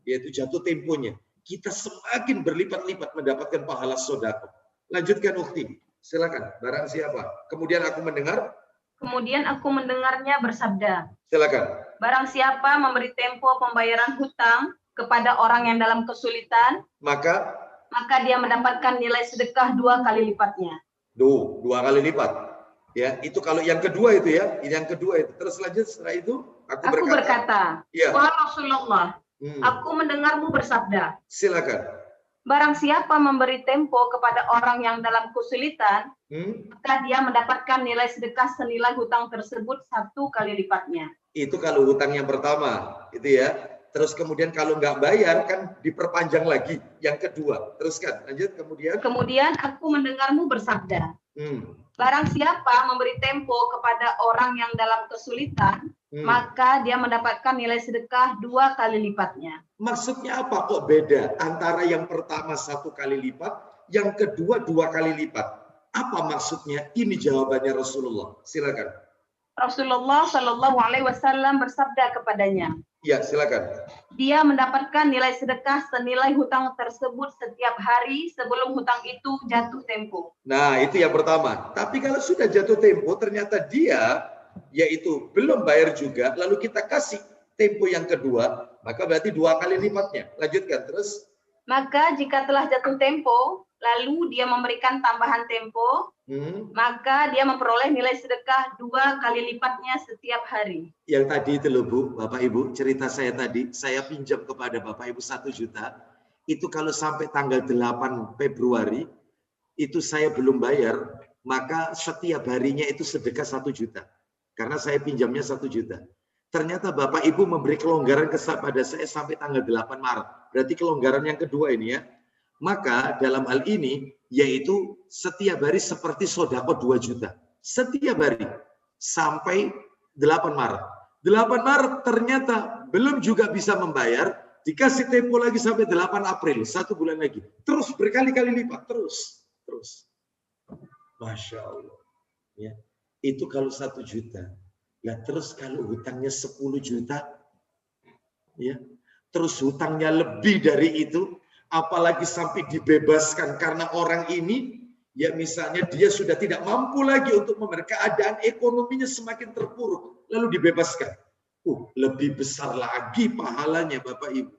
yaitu jatuh temponya. Kita semakin berlipat-lipat mendapatkan pahala sedekah. Lanjutkan Ukti, silakan. Barang siapa? Kemudian aku mendengarnya bersabda. Silakan. Barang siapa memberi tempo pembayaran hutang kepada orang yang dalam kesulitan, maka dia mendapatkan nilai sedekah 2 kali lipatnya. 2 kali lipat. Ya, itu kalau yang kedua itu ya, yang kedua itu. Terus lanjut setelah itu aku berkata, ya. Wahai Rasulullah, aku mendengarmu bersabda. Silakan. Barang siapa memberi tempo kepada orang yang dalam kesulitan, maka dia mendapatkan nilai sedekah senilai hutang tersebut 1 kali lipatnya. Itu kalau hutang yang pertama, itu ya. Terus kemudian kalau nggak bayar kan diperpanjang lagi yang kedua. Teruskan, lanjut kemudian. Kemudian aku mendengarmu bersabda. Barang siapa memberi tempo kepada orang yang dalam kesulitan, maka dia mendapatkan nilai sedekah 2 kali lipatnya. Maksudnya apa kok beda antara yang pertama 1 kali lipat, yang kedua 2 kali lipat? Apa maksudnya? Ini jawabannya Rasulullah. Silakan. Rasulullah Shallallahu Alaihi Wasallam bersabda kepadanya. Ya, silakan. Dia mendapatkan nilai sedekah senilai hutang tersebut setiap hari sebelum hutang itu jatuh tempo. Nah, itu yang pertama. Tapi kalau sudah jatuh tempo, ternyata dia yaitu belum bayar juga, lalu kita kasih tempo yang kedua, maka berarti 2 kali lipatnya. Lanjutkan terus. Maka jika telah jatuh tempo, lalu dia memberikan tambahan tempo, maka dia memperoleh nilai sedekah 2 kali lipatnya setiap hari. Yang tadi itu loh Bu, Bapak Ibu, cerita saya tadi, saya pinjam kepada Bapak Ibu 1 juta, itu kalau sampai tanggal 8 Februari, itu saya belum bayar, maka setiap harinya itu sedekah 1 juta. Karena saya pinjamnya 1 juta. Ternyata Bapak Ibu memberi kelonggaran kepada saya sampai tanggal 8 Maret. Berarti kelonggaran yang kedua ini ya. Maka dalam hal ini yaitu setiap hari seperti sedekah 2 juta. Setiap hari sampai 8 Maret. 8 Maret ternyata belum juga bisa membayar, dikasih tempo lagi sampai 8 April, 1 bulan lagi. Terus berkali-kali lipat, terus. Masya Allah. Ya. Itu kalau 1 juta. Ya terus kalau hutangnya 10 juta, ya, terus hutangnya lebih dari itu, apalagi sampai dibebaskan karena orang ini, ya misalnya dia sudah tidak mampu lagi untuk memberi, keadaan ekonominya semakin terpuruk, lalu dibebaskan. Lebih besar lagi pahalanya Bapak Ibu.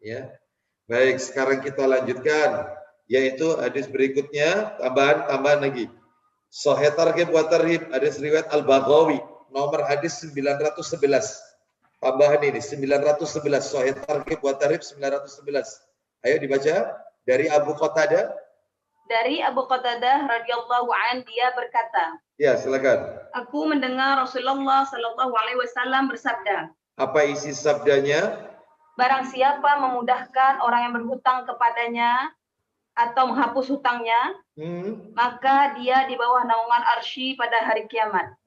Ya, baik, sekarang kita lanjutkan, yaitu hadis berikutnya, tambahan lagi. Sahih Targhib wa Tarhib, hadis riwayat Al-Baghawi. Nomor hadis 911. Tambahan ini 911, Sahih Targhib wa Tarhib 911. Ayo dibaca dari Abu Qatadah. Dari Abu Qatadah radhiyallahu an, dia berkata. Ya, silakan. Aku mendengar Rasulullah Shallallahu Alaihi Wasallam bersabda. Apa isi sabdanya? Barang siapa memudahkan orang yang berhutang kepadanya atau menghapus hutangnya, maka dia di bawah naungan arsy pada hari kiamat.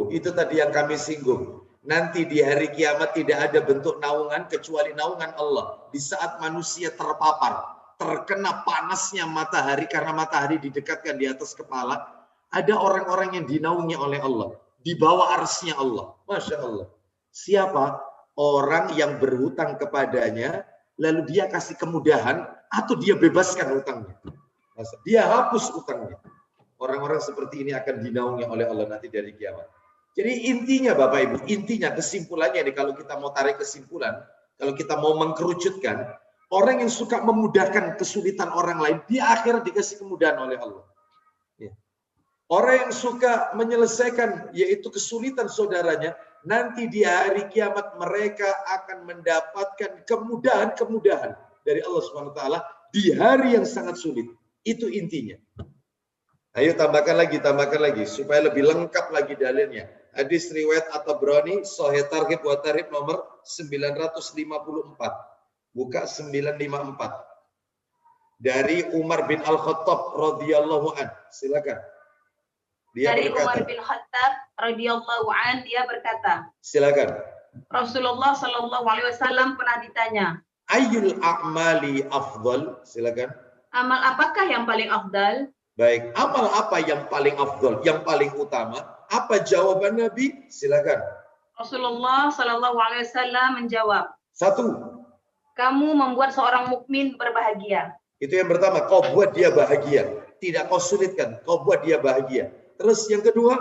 Itu tadi yang kami singgung. Nanti di hari kiamat tidak ada bentuk naungan kecuali naungan Allah. Di saat manusia terpapar, terkena panasnya matahari karena matahari didekatkan di atas kepala, ada orang-orang yang dinaungi oleh Allah, di bawah arsy-Nya Allah. Masya Allah. Siapa? Orang yang berhutang kepadanya, lalu dia kasih kemudahan atau dia bebaskan hutangnya. Dia hapus hutangnya. Orang-orang seperti ini akan dinaungi oleh Allah nanti dari kiamat. Jadi intinya Bapak Ibu, intinya kesimpulannya nih, kalau kita mau tarik kesimpulan, kalau kita mau mengkerucutkan, orang yang suka memudahkan kesulitan orang lain, di akhirat dikasih kemudahan oleh Allah. Ya. Orang yang suka menyelesaikan yaitu kesulitan saudaranya, nanti di hari kiamat mereka akan mendapatkan kemudahan-kemudahan dari Allah SWT di hari yang sangat sulit. Itu intinya. Ayo tambahkan lagi supaya lebih lengkap lagi dalilnya. Hadis riwayat At-Tabrani Sahih Targhib wa Tarhib nomor 954. Buka 954. Dari Umar bin Al-Khattab radhiyallahu an. Silakan. Dari Umar bin Khattab radhiyallahu an, dia berkata. Silakan. Rasulullah sallallahu alaihi wasallam pernah ditanya. Ayyul a'mali afdal? Silakan. Amal apakah yang paling afdal? Baik, amal apa yang paling afdal, yang paling utama? Apa jawaban Nabi? Silakan. Rasulullah sallallahu alaihi wasallam menjawab. 1. Kamu membuat seorang mukmin berbahagia. Itu yang pertama, kau buat dia bahagia. Tidak kau sulitkan, kau buat dia bahagia. Terus yang kedua,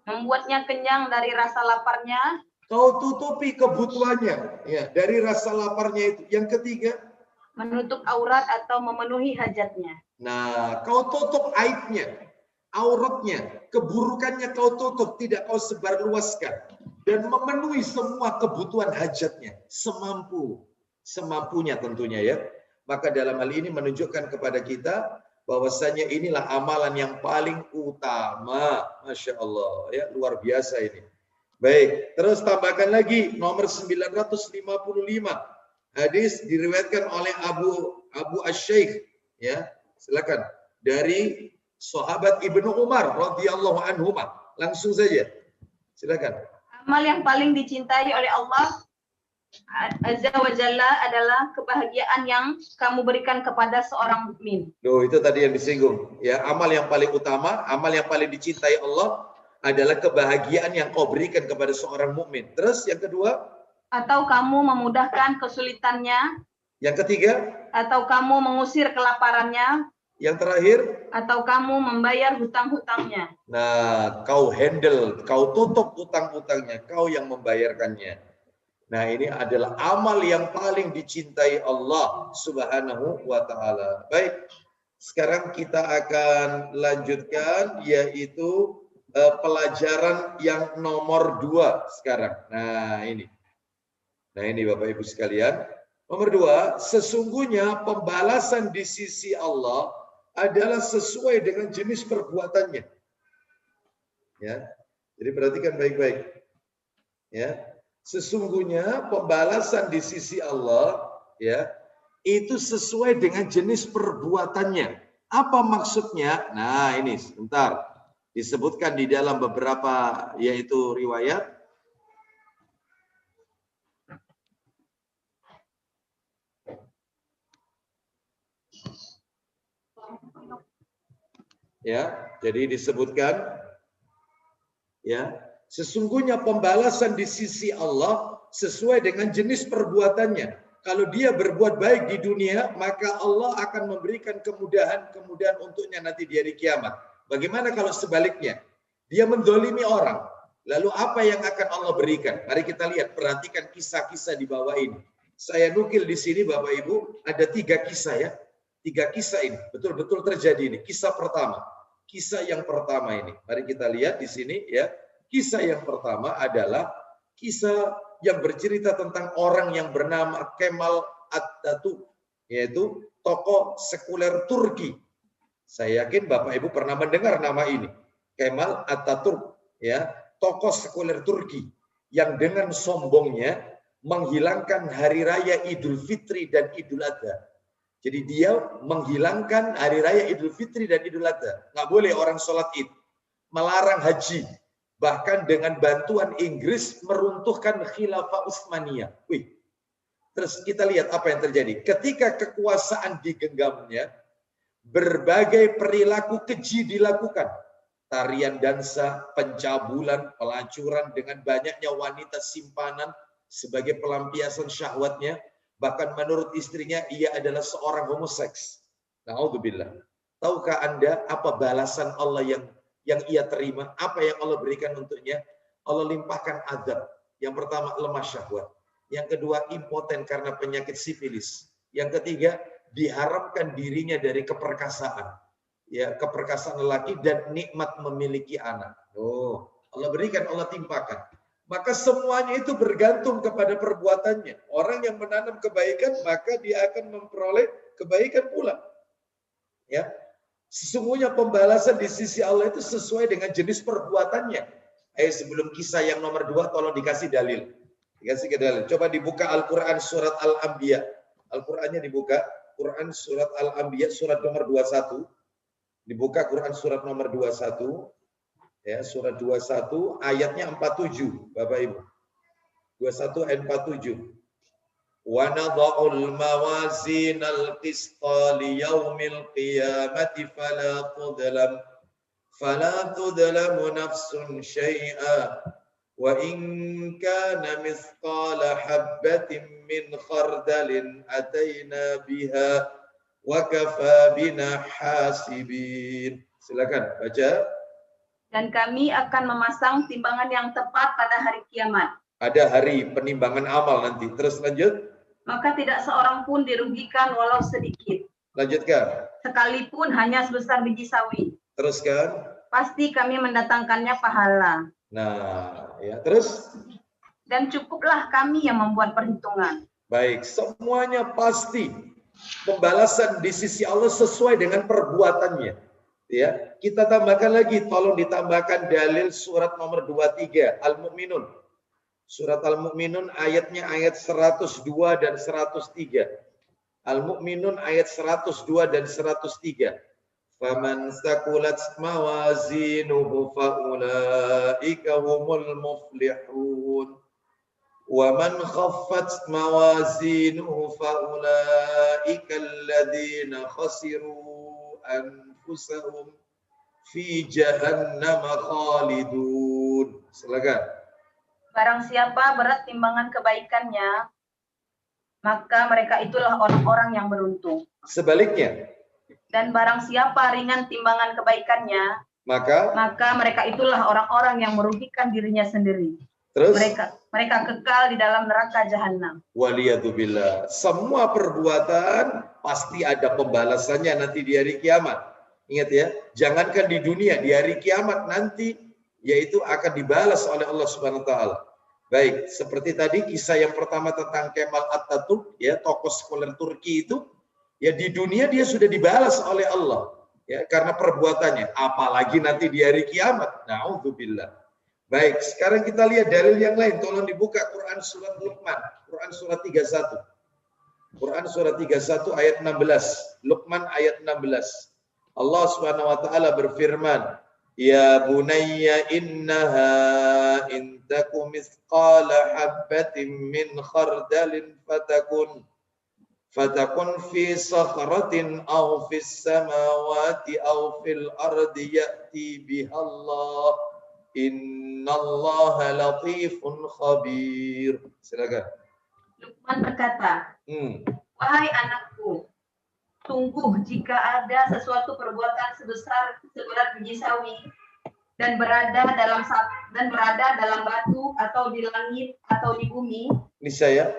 membuatnya kenyang dari rasa laparnya. Kau tutupi kebutuhannya ya, dari rasa laparnya itu. Yang ketiga, menutup aurat atau memenuhi hajatnya. Nah, kau tutup aibnya, auratnya, keburukannya kau tutup, tidak kau sebarluaskan. Dan memenuhi semua kebutuhan hajatnya, semampunya tentunya ya. Maka dalam hal ini menunjukkan kepada kita bahwasanya inilah amalan yang paling utama. Masya Allah, ya luar biasa ini. Baik, terus tambahkan lagi nomor 955. Hadis diriwayatkan oleh Abu Asy-Syaikh ya. Silakan. Dari sahabat Ibnu Umar radhiyallahu anhuma. Langsung saja. Silakan. Amal yang paling dicintai oleh Allah Azza wa Jalla adalah kebahagiaan yang kamu berikan kepada seorang mukmin. Loh, itu tadi yang disinggung. Ya, amal yang paling utama, amal yang paling dicintai Allah adalah kebahagiaan yang kau berikan kepada seorang mukmin. Terus yang kedua? Atau kamu memudahkan kesulitannya. Yang ketiga? Atau kamu mengusir kelaparannya. Yang terakhir? Atau kamu membayar hutang-hutangnya. Nah, kau handle, kau tutup hutang-hutangnya, kau yang membayarkannya. Nah, ini adalah amal yang paling dicintai Allah Subhanahu wa taala. Baik. Sekarang kita akan lanjutkan yaitu pelajaran yang nomor 2 sekarang. Nah, ini. Nah, ini Bapak Ibu sekalian. Nomor 2, sesungguhnya pembalasan di sisi Allah adalah sesuai dengan jenis perbuatannya. Ya. Jadi perhatikan baik-baik. Ya. Sesungguhnya pembalasan di sisi Allah ya, itu sesuai dengan jenis perbuatannya. Apa maksudnya? Nah, ini sebentar. Disebutkan di dalam beberapa yaitu riwayat. Ya, jadi disebutkan ya, sesungguhnya pembalasan di sisi Allah sesuai dengan jenis perbuatannya. Kalau dia berbuat baik di dunia, maka Allah akan memberikan kemudahan-kemudahan untuknya nanti di hari kiamat. Bagaimana kalau sebaliknya? Dia mendolimi orang. Lalu apa yang akan Allah berikan? Mari kita lihat, perhatikan kisah-kisah di bawah ini. Saya nukil di sini Bapak Ibu, ada 3 kisah ya. 3 kisah ini, betul-betul terjadi ini. Kisah pertama. Kisah yang pertama ini. Mari kita lihat di sini ya. Kisah yang pertama adalah kisah yang bercerita tentang orang yang bernama Kemal Atatürk, yaitu tokoh sekuler Turki. Saya yakin Bapak Ibu pernah mendengar nama ini. Kemal Atatürk, ya, tokoh sekuler Turki yang dengan sombongnya menghilangkan hari raya Idul Fitri dan Idul Adha. Jadi dia menghilangkan hari raya Idul Fitri dan Idul Adha. Nggak boleh orang sholat Id. Melarang haji. Bahkan dengan bantuan Inggris meruntuhkan Khilafah Utsmaniyah. Wih. Terus kita lihat apa yang terjadi. Ketika kekuasaan digenggamnya, berbagai perilaku keji dilakukan. Tarian dansa, pencabulan, pelacuran dengan banyaknya wanita simpanan sebagai pelampiasan syahwatnya. Bahkan menurut istrinya ia adalah seorang homoseks. Na'udzubillah. Tahukah Anda apa balasan Allah yang ia terima? Apa yang Allah berikan untuknya? Allah limpahkan azab. Yang pertama lemah syahwat. Yang kedua impoten karena penyakit sifilis. Yang ketiga diharamkan dirinya dari keperkasaan. Ya, keperkasaan lelaki dan nikmat memiliki anak. Oh, Allah berikan, Allah timpakan. Maka semuanya itu bergantung kepada perbuatannya. Orang yang menanam kebaikan, maka dia akan memperoleh kebaikan pula. Ya. Sesungguhnya pembalasan di sisi Allah itu sesuai dengan jenis perbuatannya. Sebelum kisah yang nomor 2, tolong dikasih dalil. Dikasih ke dalil. Coba dibuka Al-Quran surat Al-Anbiya. Al-Qurannya dibuka. Quran surat Al-Anbiya surat nomor 21. Dibuka Quran surat nomor 21. Ya, surat 21 ayatnya 47, Bapak Ibu. 21 ayat 47. Wa nadha'ul mawazinal qista liyaumil qiyamati fala tudlamu nafsun syai'a wa in kana mithqala habbatin min khardalin ataina biha wa kafa bina hasibin. Silakan baca. Dan kami akan memasang timbangan yang tepat pada hari kiamat. Ada hari penimbangan amal nanti. Terus lanjut. Maka tidak seorang pun dirugikan walau sedikit. Lanjutkan. Sekalipun hanya sebesar biji sawi. Teruskan. Pasti kami mendatangkannya pahala. Nah, ya terus. Dan cukuplah kami yang membuat perhitungan. Baik, semuanya pasti. Pembalasan di sisi Allah sesuai dengan perbuatannya. Ya, kita tambahkan lagi, tolong ditambahkan dalil surat nomor 23 Al-Mu'minun. Surat Al-Mu'minun ayatnya ayat 102 dan 103. Al-Mu'minun ayat 102 dan 103. Faman sakulat mawazinuhu faulaika humul muflihun. Wa man khaffat mawazinuhu faulaika alladhina khasiru anfusahum fi jahannam khalidun. Silakan. Barang siapa berat timbangan kebaikannya, maka mereka itulah orang-orang yang beruntung. Sebaliknya. Dan barang siapa ringan timbangan kebaikannya, maka mereka itulah orang-orang yang merugikan dirinya sendiri. Terus? Mereka kekal di dalam neraka jahanam. Waliyatubillah. Semua perbuatan pasti ada pembalasannya nanti di hari kiamat. Ingat ya, jangankan di dunia, di hari kiamat nanti yaitu akan dibalas oleh Allah Subhanahu wa taala. Baik, seperti tadi kisah yang pertama tentang Kemal Atatürk, ya, tokoh sekuler Turki itu, ya di dunia dia sudah dibalas oleh Allah, ya, karena perbuatannya, apalagi nanti di hari kiamat. Na'udzubillah. Baik, sekarang kita lihat dalil yang lain. Tolong dibuka Quran surat Luqman, Quran surat 31. Quran surat 31 ayat 16. Luqman ayat 16. Allah Subhanahu wa taala berfirman, Ya bunayya innaha in taku mithqala habbatin min khardalin fatakun fi sakhratin aw fis samawati aw fil ardi ya'ti bihallah innallaha latifun khabir. Silakan. Luqman berkata, Wahai anakku, sungguh jika ada sesuatu perbuatan seberat biji sawi dan berada dalam batu atau di langit atau di bumi, niscaya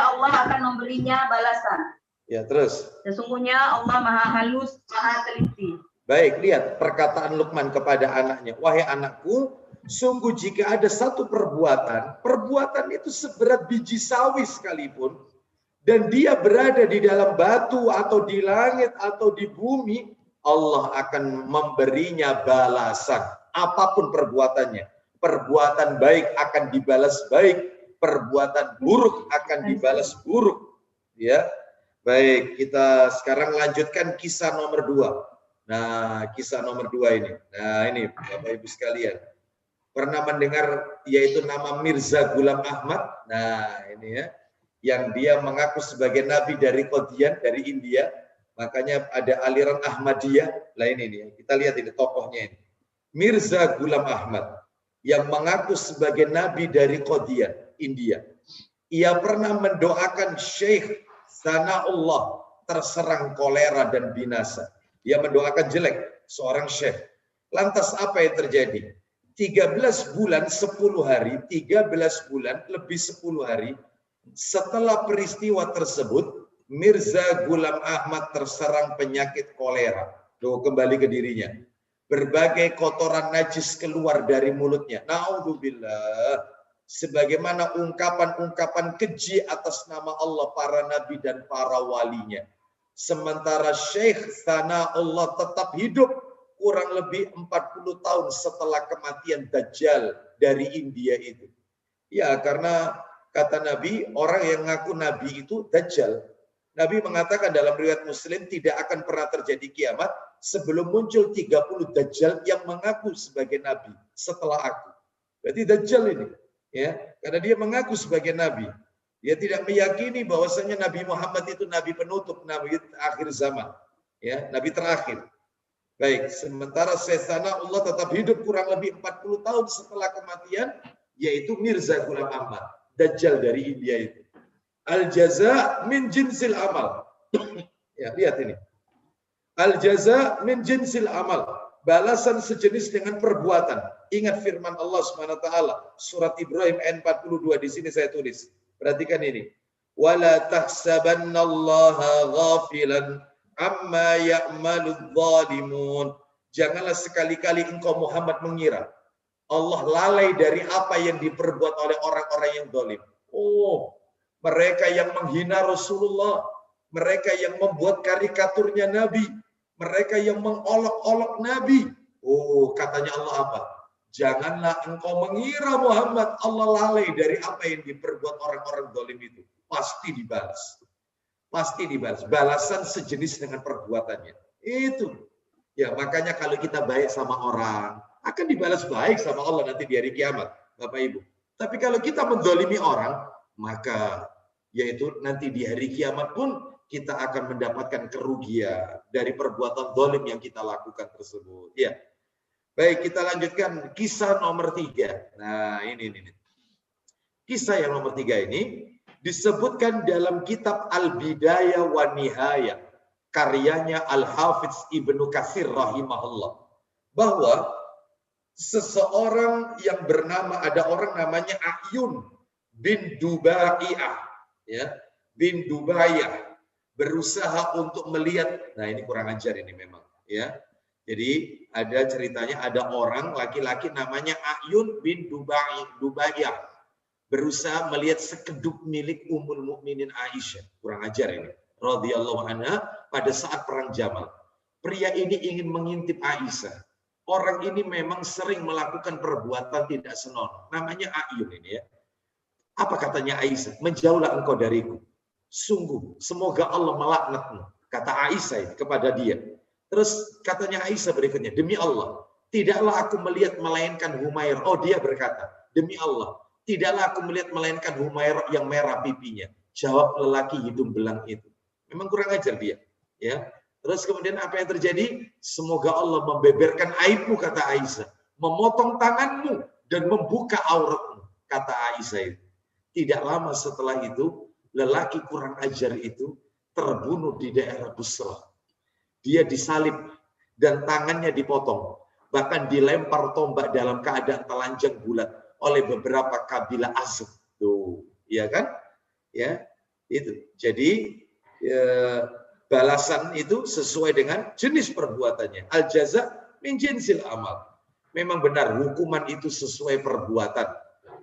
Allah akan memberinya balasan. Ya, terus. Sesungguhnya Allah Maha Halus, Maha Teliti. Baik, lihat perkataan Luqman kepada anaknya. Wahai anakku, sungguh jika ada satu perbuatan itu seberat biji sawi sekalipun, dan dia berada di dalam batu atau di langit atau di bumi, Allah akan memberinya balasan. Apapun perbuatannya. Perbuatan baik akan dibalas baik. Perbuatan buruk akan dibalas buruk. Ya, baik, kita sekarang lanjutkan kisah nomor 2. Nah, kisah nomor 2 ini. Nah, ini Bapak Ibu sekalian. Pernah mendengar yaitu nama Mirza Ghulam Ahmad? Nah, ini ya. Yang dia mengaku sebagai nabi dari Qadian, dari India. Makanya ada aliran Ahmadiyah. Lah ini kita lihat ini tokohnya ini. Mirza Ghulam Ahmad yang mengaku sebagai nabi dari Qadian, India. Ia pernah mendoakan Syekh Sanaullah terserang kolera dan binasa. Ia mendoakan jelek seorang syekh. Lantas apa yang terjadi? 13 bulan 10 hari, 13 bulan lebih 10 hari setelah peristiwa tersebut, Mirza Ghulam Ahmad terserang penyakit kolera. Tuh, kembali ke dirinya. Berbagai kotoran najis keluar dari mulutnya. Na'udzubillah. Sebagaimana ungkapan-ungkapan keji atas nama Allah, para nabi dan para walinya. Sementara Syekh Tsana'ullah tetap hidup kurang lebih 40 tahun setelah kematian Dajjal dari India itu. Ya, karena kata Nabi, orang yang ngaku Nabi itu Dajjal. Nabi mengatakan dalam riwayat Muslim, tidak akan pernah terjadi kiamat sebelum muncul 30 Dajjal yang mengaku sebagai Nabi setelah aku. Berarti Dajjal ini, ya, karena dia mengaku sebagai Nabi. Dia tidak meyakini bahwasanya Nabi Muhammad itu Nabi penutup, Nabi akhir zaman, ya, Nabi terakhir. Baik, sementara Syekh Tsana'ullah tetap hidup kurang lebih 40 tahun setelah kematian, yaitu Mirza Ghulam Ahmad, Dajjal dari India itu. Al-jaza min jinsil amal. Ya, lihat ini. Al-jaza min jinsil amal. Balasan sejenis dengan perbuatan. Ingat firman Allah SWT, surat Ibrahim ayat 42, di sini saya tulis. Perhatikan ini. Wala tahsabannallaha ghafilan amma ya'maludz zalimun. Janganlah sekali-kali engkau Muhammad mengira Allah lalai dari apa yang diperbuat oleh orang-orang yang zalim. Oh, mereka yang menghina Rasulullah, mereka yang membuat karikaturnya Nabi, mereka yang mengolok-olok Nabi. Oh, katanya Allah apa? Janganlah engkau mengira Muhammad Allah lalai dari apa yang diperbuat orang-orang zalim itu. Pasti dibalas. Pasti dibalas. Balasan sejenis dengan perbuatannya. Itu. Ya, makanya kalau kita baik sama orang, akan dibalas baik sama Allah nanti di hari kiamat, Bapak Ibu. Tapi kalau kita mendolimi orang, maka yaitu nanti di hari kiamat pun kita akan mendapatkan kerugian dari perbuatan zalim yang kita lakukan tersebut. Ya. Baik, kita lanjutkan kisah nomor 3. Nah, ini. Kisah yang nomor 3 ini disebutkan dalam kitab Al-Bidayah wa Nihayah, karyanya Al-Hafidz Ibnu Katsir rahimahullah, bahwa seseorang yang bernama, ada orang namanya A'yun bin Dubaiyah, ya, bin Dubaiyah, berusaha untuk melihat. Nah, ini kurang ajar ini memang, ya. Jadi ada ceritanya, ada orang laki-laki namanya A'yun bin Dubaiyah berusaha melihat sekeduk milik Ummul Mukminin Aisyah. Kurang ajar ini. Radhiyallahu anha pada saat perang Jamal. Pria ini ingin mengintip Aisyah. Orang ini memang sering melakukan perbuatan tidak senonoh. Namanya A'yun ini, ya. Apa katanya Aisyah? Menjauhlah engkau dariku. Sungguh, semoga Allah melaknatmu. Kata Aisyah kepada dia. Terus katanya Aisyah berikutnya, demi Allah, tidaklah aku melihat melainkan Humair. Oh, dia berkata, demi Allah, tidaklah aku melihat melainkan Humair yang merah pipinya. Jawab lelaki hidung belang itu. Memang kurang ajar dia, ya. Terus kemudian apa yang terjadi? Semoga Allah membeberkan aibmu, kata Aisyah. Memotong tanganmu dan membuka auratmu, kata Aisyah itu. Tidak lama setelah itu, lelaki kurang ajar itu terbunuh di daerah Busra. Dia disalib dan tangannya dipotong. Bahkan dilempar tombak dalam keadaan telanjang bulat oleh beberapa kabilah Azab. Tuh, ya kan? Ya, itu. Jadi balasan itu sesuai dengan jenis perbuatannya. Al-jaza min jinsil amal. Memang benar hukuman itu sesuai perbuatan.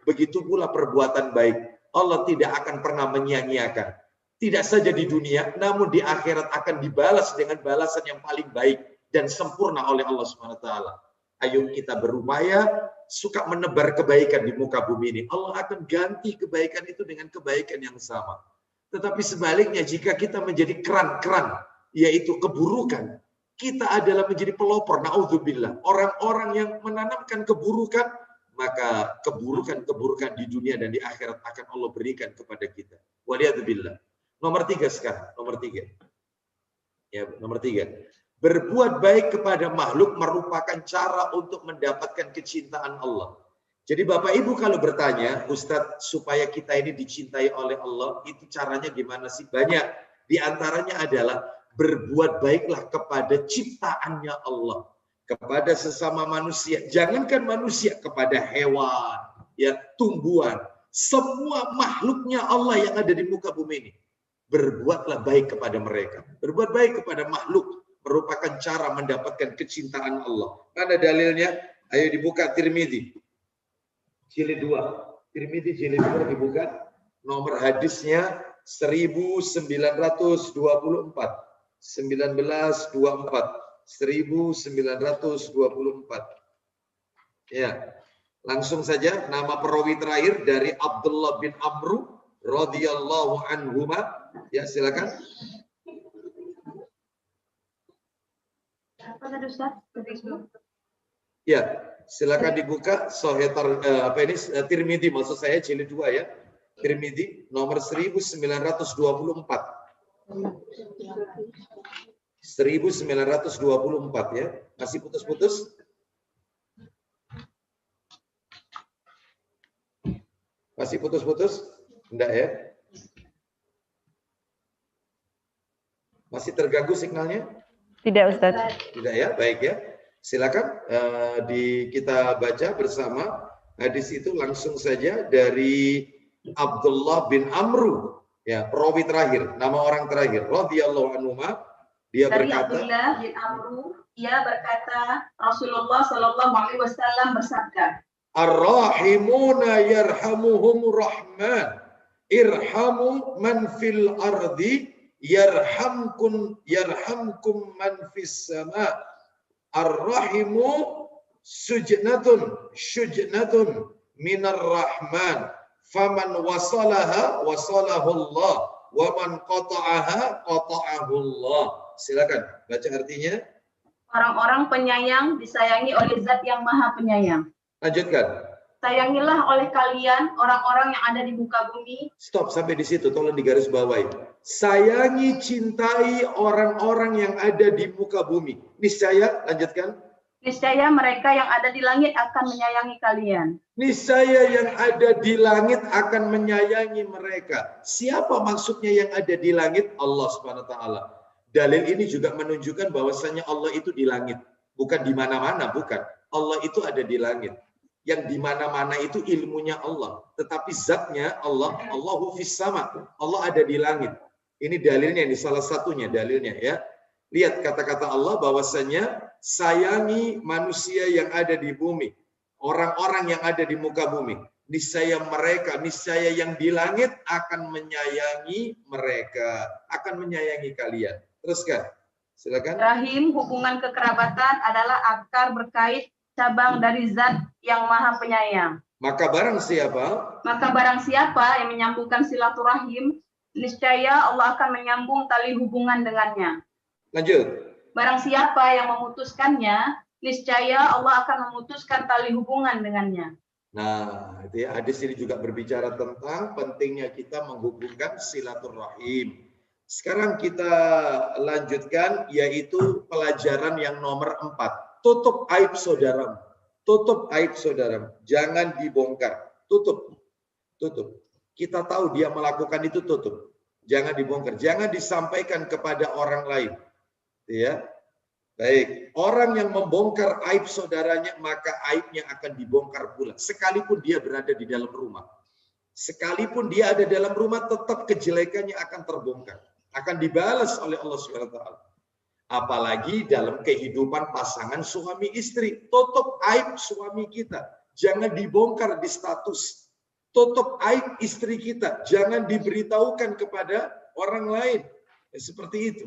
Begitu pula perbuatan baik. Allah tidak akan pernah menyia-nyiakan. Tidak saja di dunia, namun di akhirat akan dibalas dengan balasan yang paling baik dan sempurna oleh Allah SWT. Ayo kita berupaya suka menebar kebaikan di muka bumi ini. Allah akan ganti kebaikan itu dengan kebaikan yang sama. Tetapi sebaliknya, jika kita menjadi keran-keran, yaitu keburukan, kita adalah menjadi pelopor, na'udzubillah. Orang-orang yang menanamkan keburukan, maka keburukan-keburukan di dunia dan di akhirat akan Allah berikan kepada kita. Waliyadzubillah. Nomor 3 sekarang, nomor 3. Ya, nomor 3. Berbuat baik kepada makhluk merupakan cara untuk mendapatkan kecintaan Allah. Jadi Bapak Ibu kalau bertanya, Ustadz, supaya kita ini dicintai oleh Allah, itu caranya gimana sih? Banyak. Di antaranya adalah berbuat baiklah kepada ciptaannya Allah, kepada sesama manusia. Jangankan manusia, kepada hewan, ya, tumbuhan, semua makhluknya Allah yang ada di muka bumi ini. Berbuatlah baik kepada mereka. Berbuat baik kepada makhluk merupakan cara mendapatkan kecintaan Allah. Mana dalilnya? Ayo dibuka Tirmidzi. Jilid 2. Tirmidzi jilid 2 dibuka. Nomor hadisnya 1924. Ya, langsung saja nama perawi terakhir dari Abdullah bin Amru radhiyallahu anhuma. Ya, silakan. Apa tadi Ustaz? Ya, silakan dibuka Sahih Tirmidzi, maksud saya jilid 2 ya. Tirmidzi nomor 1924. 1924 ya. Masih putus-putus? Masih putus-putus? Enggak ya? Masih terganggu signalnya? Tidak, Ustaz. Tidak ya, baik ya. Silakan kita baca bersama hadis itu langsung saja dari Abdullah bin Amru, ya, perawi terakhir, nama orang terakhir, radhiyallahu anhu. Dia dari berkata, Abdullah bin Amru, dia berkata, Rasulullah Shallallahu Alaihi Wasallam bersabda, Ar-rahimuna yarhamuhumur rahman, irhamu man fil ardi yarhamkum man fis sama. Ar-rahimu sujnatun minar rahman, faman wasalaha wasalahu Allah, wa man qata'aha qata'ahu Allah. Silakan baca artinya. Orang-orang penyayang disayangi oleh Zat yang Maha Penyayang. Lanjutkan. Sayangilah oleh kalian orang-orang yang ada di muka bumi. Stop sampai di situ, tolong digarisbawahi. Sayangi, cintai orang-orang yang ada di muka bumi. Niscaya, lanjutkan. Niscaya mereka yang ada di langit akan menyayangi kalian. Niscaya yang ada di langit akan menyayangi mereka. Siapa maksudnya yang ada di langit? Allah Subhanahu wa taala. Dalil ini juga menunjukkan bahwasanya Allah itu di langit, bukan di mana-mana, bukan. Allah itu ada di langit. Yang di mana-mana itu ilmunya Allah, tetapi zatnya Allah, Allahu fis sama. Allah ada di langit. Ini dalilnya, ini salah satunya dalilnya ya. Lihat kata-kata Allah bahwasanya sayangi manusia yang ada di bumi, orang-orang yang ada di muka bumi. Niscaya yang di langit akan menyayangi mereka, akan menyayangi kalian. Teruskan, silakan. Rahim, hubungan kekerabatan adalah akar berkait cabang dari Zat yang Maha Penyayang. Maka barang siapa yang menyambungkan silaturahim, niscaya Allah akan menyambung tali hubungan dengannya. Lanjut. Barang siapa yang memutuskannya, niscaya Allah akan memutuskan tali hubungan dengannya. Nah, itu ya, hadis ini juga berbicara tentang pentingnya kita menghubungkan silaturahim. Sekarang kita lanjutkan, yaitu pelajaran yang nomor 4. Tutup aib saudaramu. Tutup aib saudaramu. Jangan dibongkar. Tutup. Tutup. Kita tahu dia melakukan itu, tutup. Jangan dibongkar. Jangan disampaikan kepada orang lain. Ya. Baik. Orang yang membongkar aib saudaranya, maka aibnya akan dibongkar pula. Sekalipun dia berada di dalam rumah. Sekalipun dia ada dalam rumah, tetap kejelekannya akan terbongkar. Akan dibalas oleh Allah Subhanahu wa taala. Apalagi dalam kehidupan pasangan suami istri. Tutup aib suami kita. Jangan dibongkar di status. Tutup aib istri kita. Jangan diberitahukan kepada orang lain. Ya, seperti itu.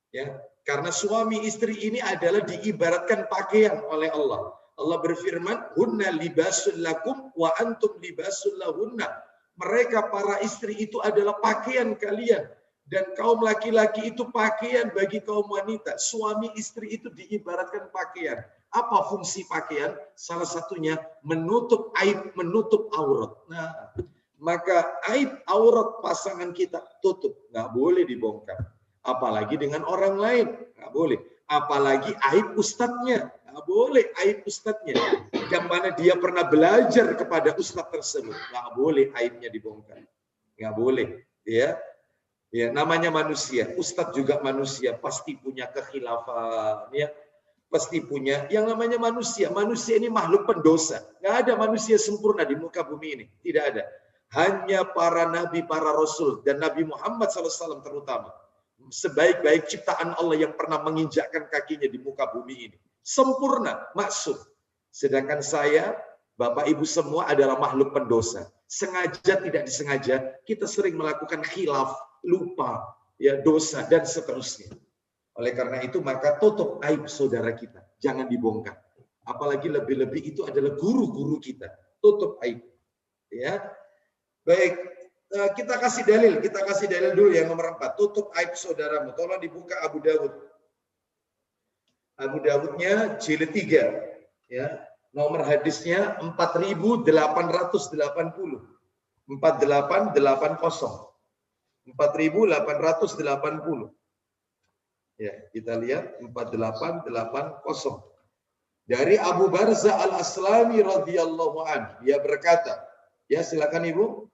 Ya, karena suami istri ini adalah diibaratkan pakaian oleh Allah. Allah berfirman, "Hunna libasul lakum wa antum libasul lahunna." Mereka para istri itu adalah pakaian kalian. Dan kaum laki-laki itu pakaian bagi kaum wanita. Suami istri itu diibaratkan pakaian. Apa fungsi pakaian? Salah satunya menutup aib, menutup aurat. Nah, maka aib aurat pasangan kita tutup. Nggak boleh dibongkar. Apalagi dengan orang lain. Nggak boleh. Apalagi aib ustadznya. Nggak boleh aib ustadznya. Yang mana dia pernah belajar kepada ustadz tersebut. Nggak boleh aibnya dibongkar. Nggak boleh. Ya. Ya, namanya manusia, ustadz juga manusia, pasti punya kekhilafan, ya, pasti punya. Yang namanya manusia, manusia ini makhluk pendosa. Nggak ada manusia sempurna di muka bumi ini, tidak ada. Hanya para nabi, para rasul, dan Nabi Muhammad SAW terutama, sebaik-baik ciptaan Allah yang pernah menginjakkan kakinya di muka bumi ini, sempurna, maksud. Sedangkan saya, Bapak Ibu semua adalah makhluk pendosa. Sengaja tidak disengaja, kita sering melakukan khilaf, lupa, ya, dosa, dan seterusnya. Oleh karena itu maka tutup aib saudara kita, jangan dibongkar. Apalagi lebih-lebih itu adalah guru-guru kita. Tutup aib. Ya. Baik, kita kasih dalil dulu yang nomor 4. Tutup aib saudaramu. Tolong dibuka Abu Dawud. Abu Dawudnya jilid 3. Ya. Nomor hadisnya 4880. 4880. 4880. Ya, kita lihat 4880. Dari Abu Barzah Al-Aslami radhiyallahu an, dia berkata, ya silakan Ibu.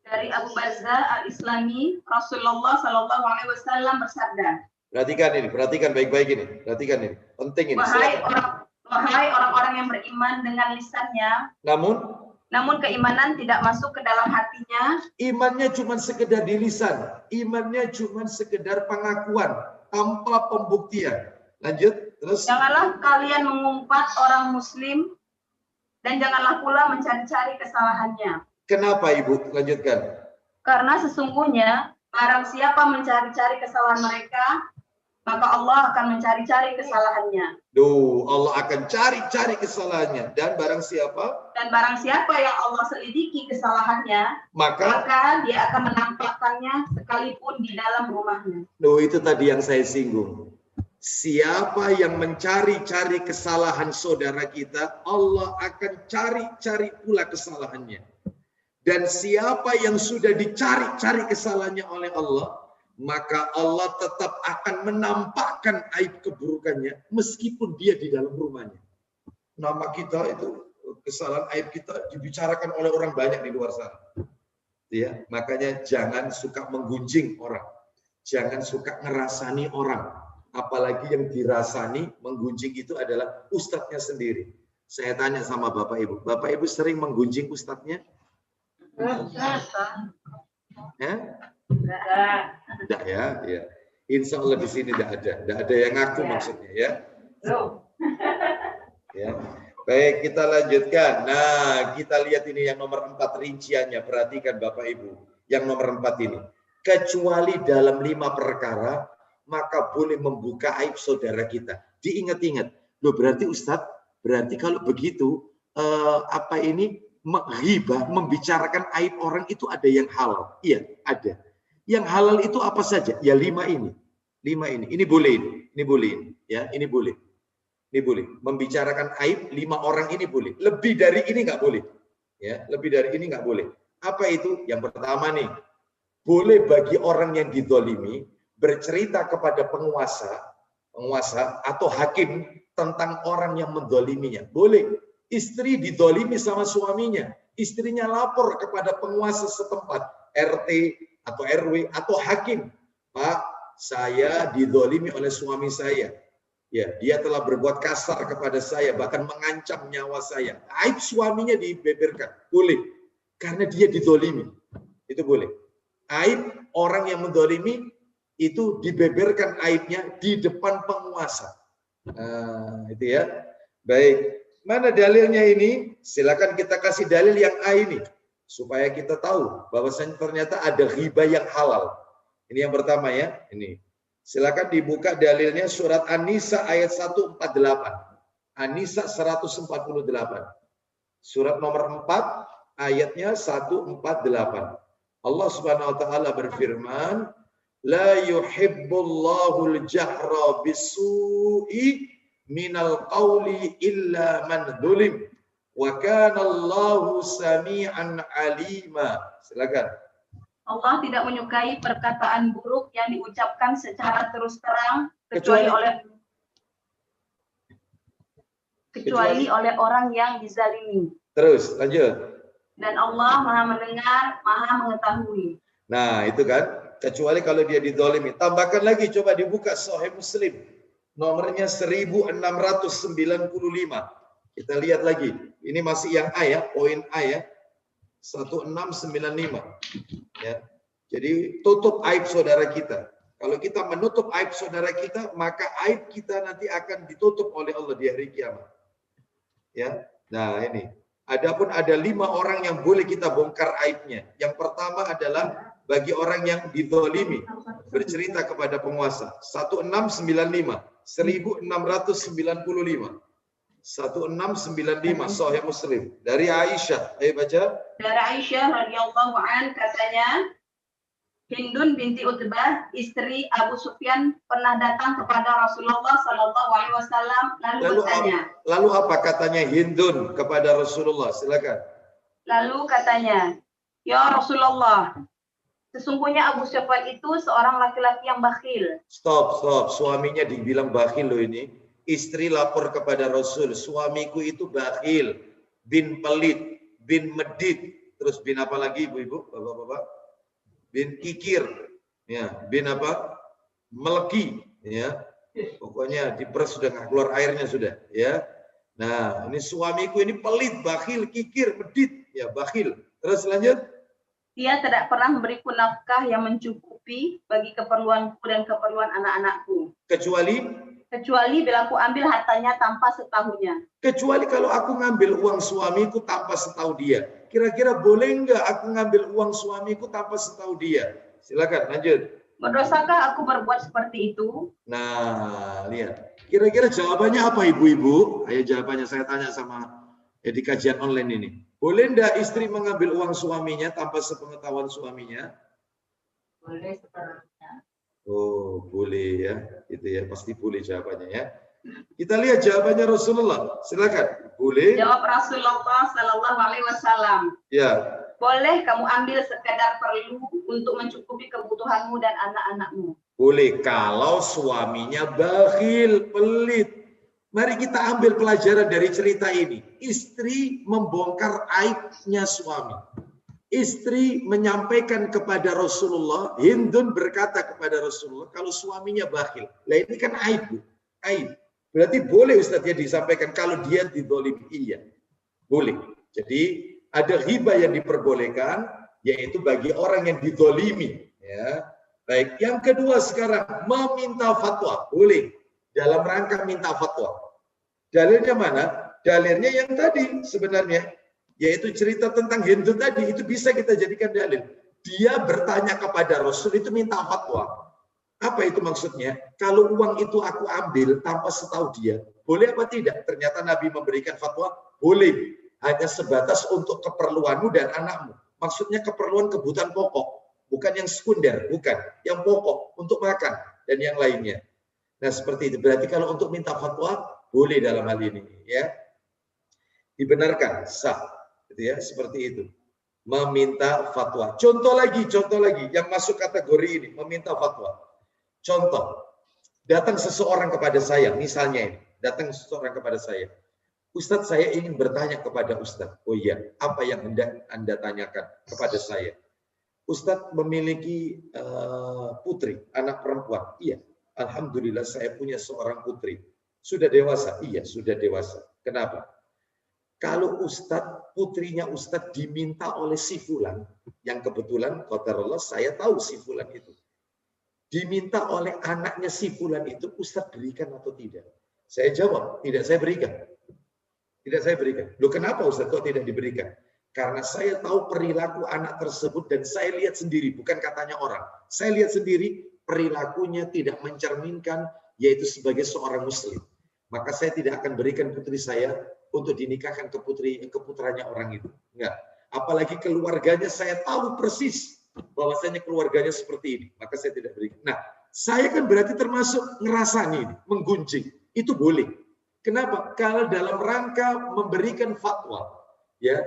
Dari Abu Barzah Al-Aslami, Rasulullah sallallahu alaihi wasallam bersabda. Perhatikan baik-baik ini. Perhatikan ini, penting ini. Wahai orang-orang yang beriman dengan lisannya, namun keimanan tidak masuk ke dalam hatinya. Imannya cuma sekedar di lisan, imannya cuma sekedar pengakuan tanpa pembuktian. Lanjut, terus. Janganlah kalian mengumpat orang muslim dan janganlah pula mencari-cari kesalahannya. Kenapa Ibu? Lanjutkan. Karena sesungguhnya barang siapa mencari-cari kesalahan mereka, maka Allah akan mencari-cari kesalahannya. Allah akan cari-cari kesalahannya. Dan barang siapa yang Allah selidiki kesalahannya, maka dia akan menampakkannya sekalipun di dalam rumahnya. Itu tadi yang saya singgung. Siapa yang mencari-cari kesalahan saudara kita, Allah akan cari-cari pula kesalahannya. Dan siapa yang sudah dicari-cari kesalahannya oleh Allah, maka Allah tetap akan menampakkan aib keburukannya meskipun dia di dalam rumahnya. Nama kita itu, kesalahan aib kita dibicarakan oleh orang banyak di luar sana. Ya, makanya jangan suka menggunjing orang. Jangan suka ngerasani orang. Apalagi yang dirasani, menggunjing itu adalah ustadznya sendiri. Saya tanya sama Bapak Ibu. Bapak Ibu sering menggunjing ustadznya? Tidak ya, ya. Insya Allah di sini tidak ada. Tidak ada yang ngaku maksudnya ya. Ya. Baik, kita lanjutkan. Nah, kita lihat ini yang nomor 4 rinciannya. Perhatikan Bapak Ibu. Yang nomor 4 ini. Kecuali dalam 5 perkara, maka boleh membuka aib saudara kita. Diingat-ingat. Loh, berarti Ustadz, berarti kalau begitu, ghibah, membicarakan aib orang itu ada yang halal. Iya, ada. Yang halal itu apa saja? Ya 5 ini. 5 ini. Ini boleh ini. Ini boleh ini. Ya, ini boleh. Ini boleh. Membicarakan aib 5 orang ini boleh. Lebih dari ini nggak boleh. Ya, lebih dari ini nggak boleh. Apa itu? Yang pertama nih. Boleh bagi orang yang dizalimi bercerita kepada penguasa atau hakim tentang orang yang menzaliminya. Boleh. Istri dizalimi sama suaminya. Istrinya lapor kepada penguasa setempat, RT atau RW atau hakim. Pak, saya dizalimi oleh suami saya. Ya, dia telah berbuat kasar kepada saya, bahkan mengancam nyawa saya. Aib suaminya dibeberkan. Boleh. Karena dia dizalimi. Itu boleh. Aib orang yang menzalimi itu dibeberkan aibnya di depan penguasa. Nah, itu ya. Baik. Mana dalilnya ini? Silakan kita kasih dalil yang A ini. Supaya kita tahu bahwasanya ternyata ada ghibah yang halal. Ini yang pertama ya. Ini. Silakan dibuka dalilnya surat An-Nisa ayat 148. An-Nisa 148. Surat nomor 4 ayatnya 148. Allah Subhanahu wa taala berfirman, la yuhibbullahu al-jahra bis-su'i minal qawli illa man dhulim wa kana Allahu sami'an alima. Silakan. Allah tidak menyukai perkataan buruk yang diucapkan secara terus terang kecuali oleh orang yang dizalimi. Terus lanjut. Dan Allah Maha mendengar, Maha mengetahui. Nah, itu kan. Kecuali kalau dia dizalimi. Tambahkan lagi, coba dibuka Sahih Muslim. Nomornya 1695. Kita lihat lagi. Ini masih yang A ya, poin A ya. 1695. Ya. Jadi tutup aib saudara kita. Kalau kita menutup aib saudara kita, maka aib kita nanti akan ditutup oleh Allah di hari kiamat. Ya. Nah, ini. Adapun ada 5 orang yang boleh kita bongkar aibnya. Yang pertama adalah bagi orang yang dizalimi bercerita kepada penguasa. 1695, 1695. 1695 Sahih Muslim dari Aisyah. Ayo baca. Dari Aisyah radhiyallahu an katanya, Hindun binti Utbah, istri Abu Sufyan, pernah datang kepada Rasulullah Sallallahu Alaihi Wasallam lalu bertanya. Lalu apa katanya Hindun kepada Rasulullah? Silakan. Lalu katanya, ya Rasulullah, sesungguhnya Abu Sufyan itu seorang laki-laki yang bakhil. Stop. Suaminya dibilang bakhil loh ini. Istri lapor kepada Rasul, suamiku itu bakhil, bin pelit, bin medit, terus bin apa lagi ibu-ibu, bapak-bapak? Bin kikir, ya, bin apa? Meleki, ya. Pokoknya diperes sudah nggak keluar airnya sudah, ya. Nah, ini suamiku ini pelit, bakhil, kikir, medit, ya bakhil. Terus lanjut. Dia tidak pernah memberiku nafkah yang mencukupi bagi keperluanku dan keperluan anak-anakku. Kecuali bila aku ambil hartanya tanpa setahunya. Kecuali kalau aku ngambil uang suamiku tanpa setahu dia. Kira-kira boleh nggak aku ngambil uang suamiku tanpa setahu dia? Silakan lanjut. Berdosakah aku berbuat seperti itu? Nah, lihat. Kira-kira jawabannya apa ibu-ibu? Ayo jawabannya saya tanya sama di kajian online ini. Boleh nggak istri mengambil uang suaminya tanpa sepengetahuan suaminya? Boleh sepertinya. Oh, boleh ya. Itu ya, pasti boleh jawabannya ya. Kita lihat jawabannya Rasulullah. Silakan. Boleh. Jawab Rasulullah Sallallahu Alaihi Wasallam. Ya. Boleh kamu ambil sekadar perlu untuk mencukupi kebutuhanmu dan anak-anakmu. Boleh kalau suaminya bakhil, pelit. Mari kita ambil pelajaran dari cerita ini. Istri membongkar aibnya suami. Istri menyampaikan kepada Rasulullah, Hindun berkata kepada Rasulullah, kalau suaminya bakhil. Lah ini kan aib, Bu. Aib. Berarti boleh Ustaz ya disampaikan kalau dia dizalimi. Iya. Boleh. Jadi ada ghibah yang diperbolehkan, yaitu bagi orang yang dizalimi. Ya. Baik. Yang kedua sekarang, meminta fatwa. Boleh. Dalam rangka minta fatwa. Dalilnya mana? Dalilnya yang tadi sebenarnya. Yaitu cerita tentang Hindun tadi, itu bisa kita jadikan dalil. Dia bertanya kepada Rasul, itu minta fatwa. Apa itu maksudnya? Kalau uang itu aku ambil tanpa setahu dia, boleh apa tidak? Ternyata Nabi memberikan fatwa, boleh. Hanya sebatas untuk keperluanmu dan anakmu. Maksudnya keperluan kebutuhan pokok. Bukan yang sekunder, bukan. Yang pokok, untuk makan, dan yang lainnya. Nah seperti itu. Berarti kalau untuk minta fatwa, boleh dalam hal ini. Ya, dibenarkan, sah. Gitu ya, seperti itu. Meminta fatwa. Contoh lagi yang masuk kategori ini, meminta fatwa. Contoh, datang seseorang kepada saya, misalnya ini, datang seseorang kepada saya. Ustadz, saya ingin bertanya kepada Ustadz. Oh iya, apa yang hendak Anda tanyakan kepada saya? Ustadz memiliki putri, anak perempuan. Iya, alhamdulillah saya punya seorang putri. Sudah dewasa? Iya, sudah dewasa. Kenapa? Kalau Ustadz, putrinya Ustadz diminta oleh si fulan, yang kebetulan qadarullah saya tahu si fulan itu. Diminta oleh anaknya si fulan itu, Ustadz berikan atau tidak? Saya jawab, tidak saya berikan. Tidak saya berikan. Loh kenapa Ustadz kok tidak diberikan? Karena saya tahu perilaku anak tersebut dan saya lihat sendiri, bukan katanya orang. Saya lihat sendiri perilakunya tidak mencerminkan yaitu sebagai seorang muslim. Maka saya tidak akan berikan putri saya untuk dinikahkan ke putranya orang itu. Enggak. Apalagi keluarganya saya tahu persis bahwasanya keluarganya seperti ini. Maka saya tidak berikan. Nah, saya kan berarti termasuk ngerasani, menggunjing. Itu boleh. Kenapa? Kalau dalam rangka memberikan fatwa, ya,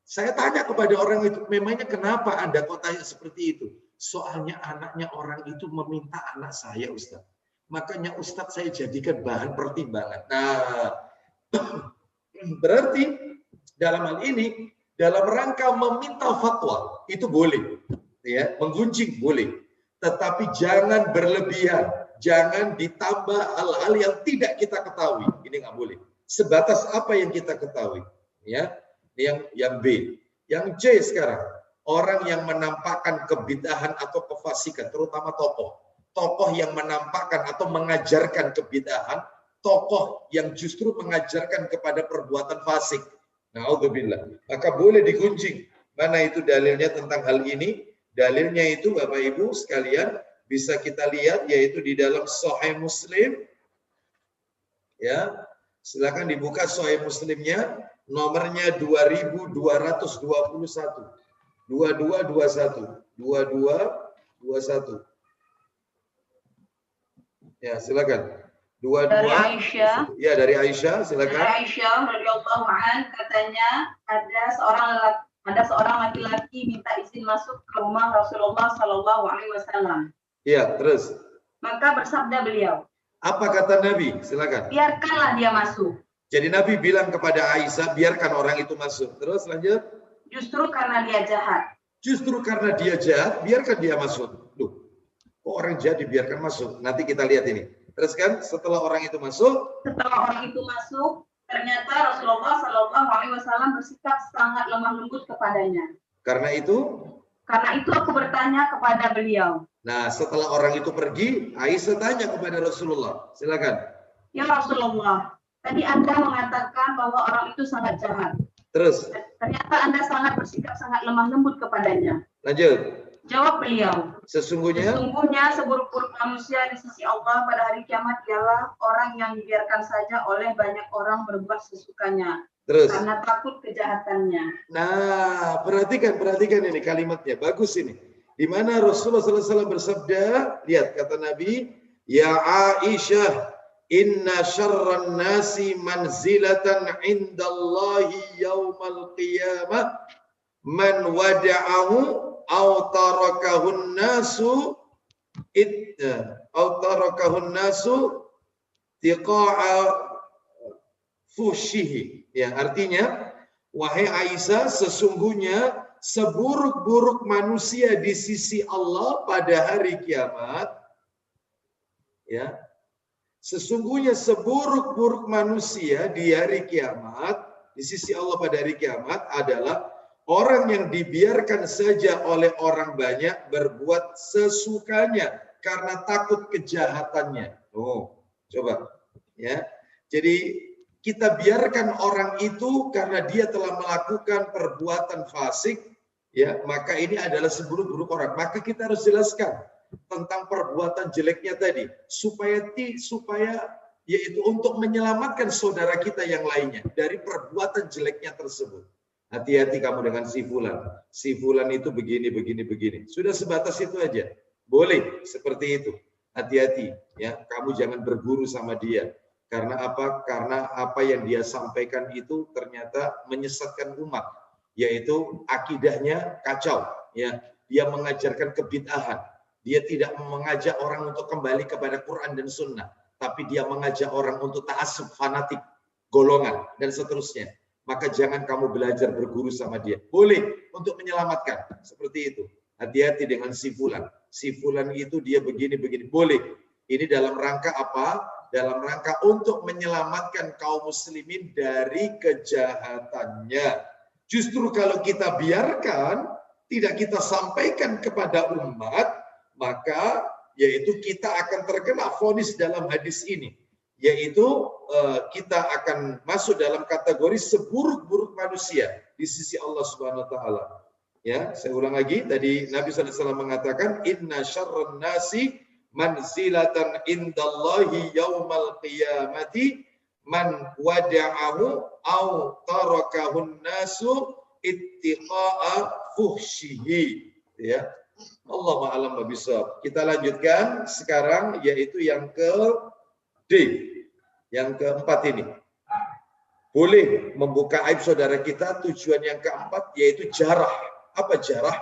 saya tanya kepada orang itu, memangnya kenapa Anda kok tanya seperti itu? Soalnya anaknya orang itu meminta anak saya, Ustaz. Makanya Ustaz saya jadikan bahan pertimbangan. Nah, berarti dalam hal ini, dalam rangka meminta fatwa, itu boleh. Ya, menggunjing boleh. Tetapi jangan berlebihan. Jangan ditambah hal-hal yang tidak kita ketahui. Ini nggak boleh. Sebatas apa yang kita ketahui. Ya, yang B. Yang C sekarang. Orang yang menampakkan kebid'ahan atau kefasikan, terutama tokoh. Tokoh yang menampakkan atau mengajarkan kebid'ahan, tokoh yang justru mengajarkan kepada perbuatan fasik. Na'udzubillah. Maka boleh digunjing. Mana itu dalilnya tentang hal ini? Dalilnya itu Bapak Ibu sekalian bisa kita lihat yaitu di dalam Sahih Muslim. Ya, silakan dibuka Sahih Muslimnya, nomornya 2221. 2221. 2221. Ya, silakan. Dari Aisyah. Ya, dari Aisyah, silakan. Dari Aisyah radhiyallahu anha katanya ada seorang laki-laki minta izin masuk ke rumah Rasulullah sallallahu alaihi wasallam. Ya, terus. Maka bersabda beliau. Apa kata Nabi? Silakan. Biarkanlah dia masuk. Jadi Nabi bilang kepada Aisyah, biarkan orang itu masuk. Terus lanjut. Justru karena dia jahat. Justru karena dia jahat, biarkan dia masuk. Loh, kok orang jahat dibiarkan masuk? Nanti kita lihat ini. Terus kan setelah orang itu masuk. Setelah orang itu masuk, ternyata Rasulullah Shallallahu Alaihi Wasallam bersikap sangat lemah lembut kepadanya. Karena itu aku bertanya kepada beliau. Nah, setelah orang itu pergi, Aisyah tanya kepada Rasulullah. Silakan. Ya Rasulullah, tadi Anda mengatakan bahwa orang itu sangat jahat. Terus? Ternyata Anda sangat bersikap sangat lemah lembut kepadanya. Lanjut. Jawab beliau. Sesungguhnya seburuk-buruk manusia di sisi Allah pada hari kiamat ialah orang yang dibiarkan saja oleh banyak orang berbuat sesukanya. Terus. Karena takut kejahatannya. Nah, perhatikan ini kalimatnya. Bagus ini. Di mana Rasulullah SAW bersabda, lihat kata Nabi, ya Aisyah, inna syarran nasi manzilatan indallahi yaumal qiyamah man wada'ahu au tarakahun nasu tiqa'a fushihi. Ya, artinya wahai Aisyah, sesungguhnya seburuk-buruk manusia di sisi Allah pada hari kiamat, ya, sesungguhnya seburuk-buruk manusia di hari kiamat di sisi Allah pada hari kiamat adalah orang yang dibiarkan saja oleh orang banyak berbuat sesukanya karena takut kejahatannya. Oh, coba ya. Jadi kita biarkan orang itu karena dia telah melakukan perbuatan fasik, ya, maka ini adalah seburuk-buruk orang. Maka kita harus jelaskan tentang perbuatan jeleknya tadi supaya yaitu untuk menyelamatkan saudara kita yang lainnya dari perbuatan jeleknya tersebut. Hati-hati kamu dengan si fulan. Si fulan itu begini. Sudah sebatas itu aja. Boleh seperti itu. Hati-hati ya, kamu jangan berguru sama dia. Karena apa? Karena apa yang dia sampaikan itu ternyata menyesatkan umat, yaitu akidahnya kacau, ya. Dia mengajarkan kebid'ahan. Dia tidak mengajak orang untuk kembali kepada Quran dan Sunnah, tapi dia mengajak orang untuk ta'assub fanatik, golongan dan seterusnya. Maka jangan kamu belajar berguru sama dia. Boleh untuk menyelamatkan seperti itu. Hati-hati dengan si fulan. Si fulan itu dia begini. Boleh. Ini dalam rangka apa? Dalam rangka untuk menyelamatkan kaum muslimin dari kejahatannya. Justru kalau kita biarkan, tidak kita sampaikan kepada umat, maka yaitu kita akan terkena vonis dalam hadis ini. Yaitu kita akan masuk dalam kategori seburuk-buruk manusia di sisi Allah Subhanahu wa taala. Ya, saya ulang lagi, tadi Nabi sallallahu alaihi wasallam mengatakan inna syarran nasi manzilatan indallahi yaumal qiyamati man wada'ahu au tarakahun nasu ittiqa'a fuhshihi. Ya. Allahu a'lam bishawab. Kita lanjutkan sekarang yaitu yang ke D. Yang keempat ini. Boleh membuka aib saudara kita, tujuan yang keempat yaitu jarah. Apa jarah?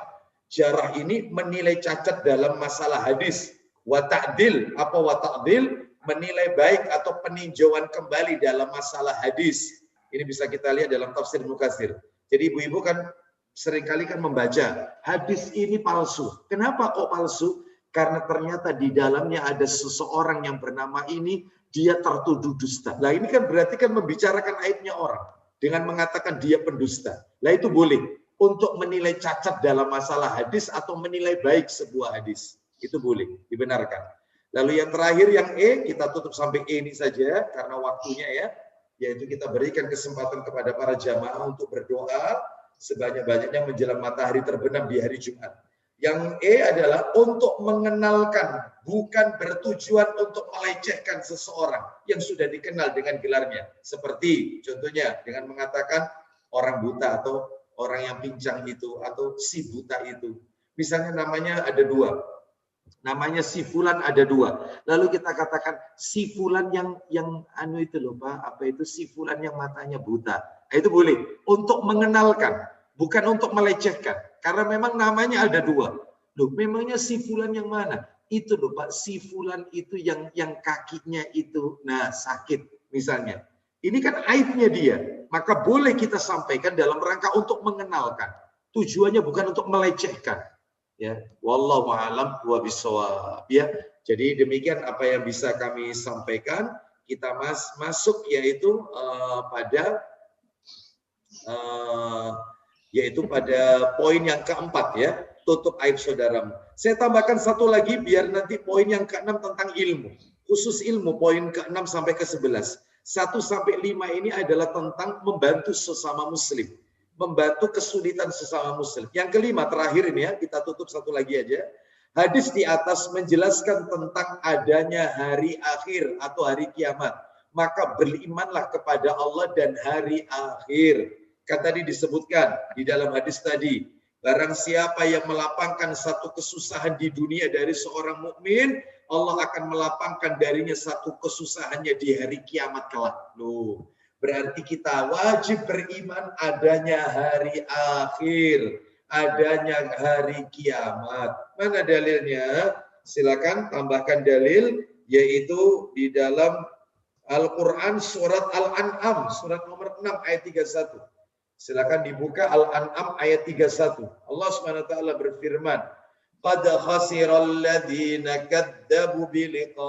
Jarah ini menilai cacat dalam masalah hadis. Wa ta'dil, apa wa ta'dil? Menilai baik atau peninjauan kembali dalam masalah hadis. Ini bisa kita lihat dalam tafsir Ibnu Katsir. Jadi ibu-ibu kan seringkali kan membaca hadis ini palsu. Kenapa kok palsu? Karena ternyata di dalamnya ada seseorang yang bernama ini, dia tertuduh dusta. Nah ini kan berarti kan membicarakan aibnya orang dengan mengatakan dia pendusta. Nah itu boleh untuk menilai cacat dalam masalah hadis atau menilai baik sebuah hadis. Itu boleh, dibenarkan. Lalu yang terakhir yang E, kita tutup sampai E ini saja karena waktunya ya. Yaitu kita berikan kesempatan kepada para jamaah untuk berdoa sebanyak-banyaknya menjelang matahari terbenam di hari Jumat. Yang E adalah untuk mengenalkan, bukan bertujuan untuk melecehkan seseorang yang sudah dikenal dengan gelarnya. Seperti contohnya dengan mengatakan orang buta atau orang yang pincang itu atau si buta itu. Misalnya namanya ada dua. Namanya si fulan ada dua. Lalu kita katakan si fulan yang anu itu loh Pak, apa itu si fulan yang matanya buta. Nah, itu boleh untuk mengenalkan, bukan untuk melecehkan. Karena memang namanya ada dua. Loh, memangnya si fulan yang mana? Itu loh Pak, si fulan itu yang kakinya itu nah sakit misalnya. Ini kan aibnya dia. Maka boleh kita sampaikan dalam rangka untuk mengenalkan. Tujuannya bukan untuk melecehkan. Ya, wallahu a'lam wa bishawab. Ya, jadi demikian apa yang bisa kami sampaikan. Kita masuk yaitu pada poin yang keempat ya, tutup aib saudaramu. Saya tambahkan satu lagi biar nanti poin yang keenam tentang ilmu, khusus ilmu poin ke-6 sampai ke-11. 1 sampai 5 ini adalah tentang membantu sesama muslim, membantu kesulitan sesama muslim. Yang kelima terakhir ini ya, kita tutup satu lagi aja. Hadis di atas menjelaskan tentang adanya hari akhir atau hari kiamat. Maka berimanlah kepada Allah dan hari akhir. Kan tadi disebutkan di dalam hadis tadi, barang siapa yang melapangkan satu kesusahan di dunia dari seorang mukmin, Allah akan melapangkan darinya satu kesusahannya di hari kiamat kelak. Loh, berarti kita wajib beriman adanya hari akhir, adanya hari kiamat. Mana dalilnya? Silakan tambahkan dalil, yaitu di dalam Al-Quran surat Al-An'am, surat nomor 6 ayat 31. Silakan dibuka Al-An'am ayat 31. Allah SWT berfirman, "Qad khasiral ladzina kadzdzabu biliqa'illah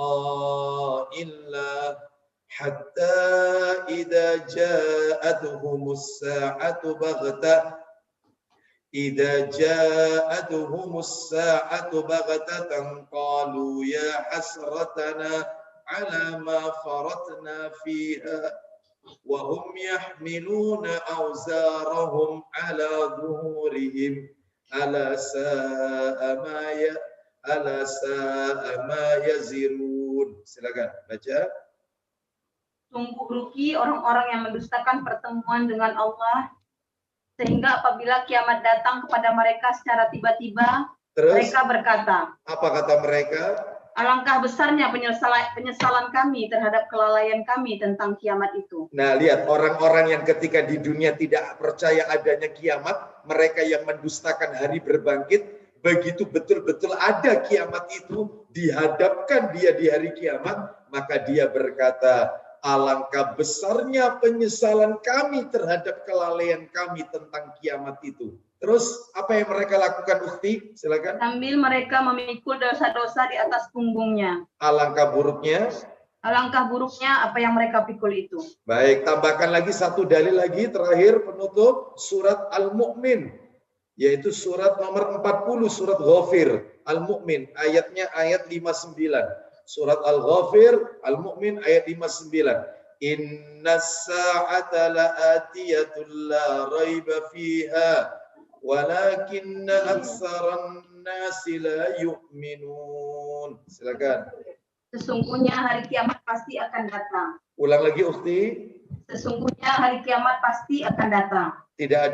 hatta idza ja'atuhumus sa'atu baghtah qalu ya hasratana ala ma faratna fiha wa hum yahmiluna awzarahum ala zuhurihim ala sa'a ma yazirun." Silakan baca. Sungguh rugi orang-orang yang mendustakan pertemuan dengan Allah, sehingga apabila kiamat datang kepada mereka secara tiba-tiba, mereka berkata, apa kata mereka? Alangkah besarnya penyesalan kami terhadap kelalaian kami tentang kiamat itu. Nah, lihat orang-orang yang ketika di dunia tidak percaya adanya kiamat, mereka yang mendustakan hari berbangkit, begitu betul-betul ada kiamat itu, dihadapkan dia di hari kiamat, maka dia berkata, alangkah besarnya penyesalan kami terhadap kelalaian kami tentang kiamat itu. Terus apa yang mereka lakukan, Ukhti? Silakan. Sambil mereka memikul dosa-dosa di atas punggungnya. Alangkah buruknya. Alangkah buruknya apa yang mereka pikul itu. Baik, tambahkan lagi satu dalil lagi terakhir penutup surat Al-Mu'min, yaitu surat nomor 40, surat Ghafir. Al-Mu'min ayatnya ayat 59. Surat Al-Ghafir, Al-Mu'min ayat 59. Inna sa'ata la'atiyatul la raiba fiha walakinna aktsaran nasi la yu'minun. Silakan. Sesungguhnya hari kiamat pasti akan datang. Ulang lagi, Ukhti. Sesungguhnya hari kiamat pasti akan datang. Tidak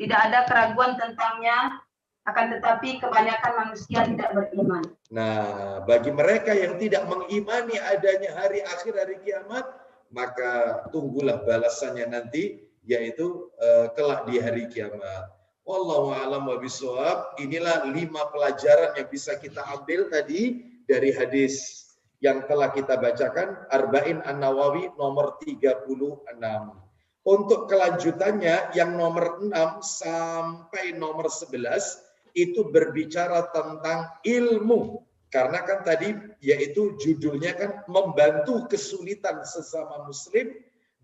ada keraguan tentangnya, akan tetapi kebanyakan manusia tidak beriman. Nah, bagi mereka yang tidak mengimani adanya hari akhir, hari kiamat, maka tunggulah balasannya nanti, yaitu kelak di hari kiamat. Wallahu a'lam wa bishawab. Inilah 5 pelajaran yang bisa kita ambil tadi dari hadis yang telah kita bacakan, Arba'in An-Nawawi nomor 36. Untuk kelanjutannya yang nomor 6 sampai nomor 11 itu berbicara tentang ilmu. Karena kan tadi yaitu judulnya kan membantu kesulitan sesama muslim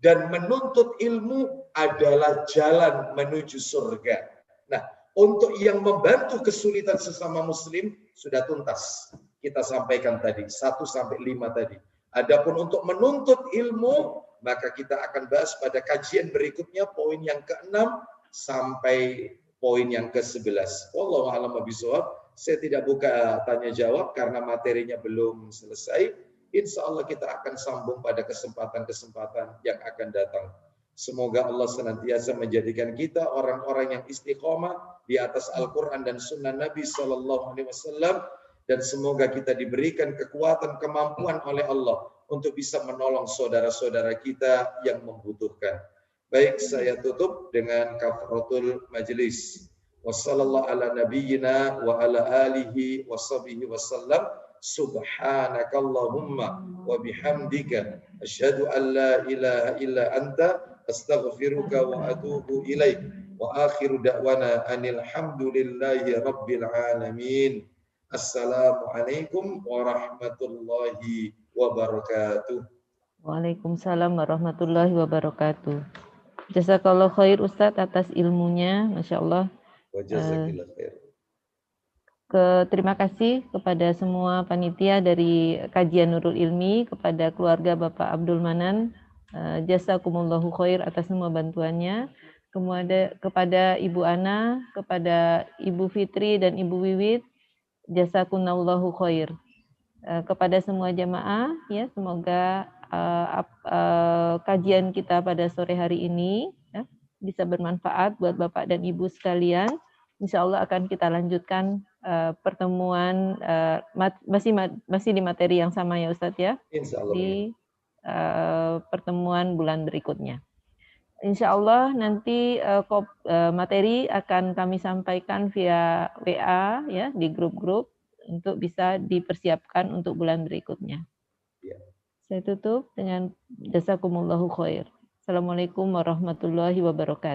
dan menuntut ilmu adalah jalan menuju surga. Nah, untuk yang membantu kesulitan sesama muslim sudah tuntas. Kita sampaikan tadi 1 sampai 5 tadi. Adapun untuk menuntut ilmu, maka kita akan bahas pada kajian berikutnya poin yang ke-6 sampai poin yang ke-11. Wallahu a'lam bishawab. Saya tidak buka tanya jawab karena materinya belum selesai. Insya Allah kita akan sambung pada kesempatan-kesempatan yang akan datang. Semoga Allah senantiasa menjadikan kita orang-orang yang istiqomah di atas Al-Quran dan Sunnah Nabi Sallallahu Alaihi Wasallam, dan semoga kita diberikan kekuatan, kemampuan oleh Allah untuk bisa menolong saudara-saudara kita yang membutuhkan. Baik, saya tutup dengan kafaratul majelis. Wassallallahu ala nabiyyina wa ala alihi wa sahbihi wasallam. Subhanakallahumma wa bihamdika asyhadu an la ilaha illa anta astaghfiruka wa atubu ilaik. Wa akhiru da'wana anil hamdulillahi rabbil alamin. Assalamualaikum warahmatullahi wabarakatuh. Waalaikumsalam warahmatullahi wabarakatuh. Jazakallah khair Ustadz atas ilmunya, Masya Allah. Wajazakillah khair. Terima kasih kepada semua panitia dari Kajian Nurul Ilmi, kepada keluarga Bapak Abdul Manan. Jazakumullahu khair atas semua bantuannya. Kemudian kepada Ibu Ana, kepada Ibu Fitri dan Ibu Wiwit, jazakumullahu khair. Kepada semua jamaah, ya, semoga kajian kita pada sore hari ini ya, bisa bermanfaat buat Bapak dan Ibu sekalian. Insya Allah akan kita lanjutkan pertemuan masih di materi yang sama ya Ustadz ya. Insya Allah. Di pertemuan bulan berikutnya. Insya Allah nanti materi akan kami sampaikan via WA ya di grup-grup untuk bisa dipersiapkan untuk bulan berikutnya. Ya. Saya tutup dengan jazakumullahu khair. Assalamualaikum warahmatullahi wabarakatuh.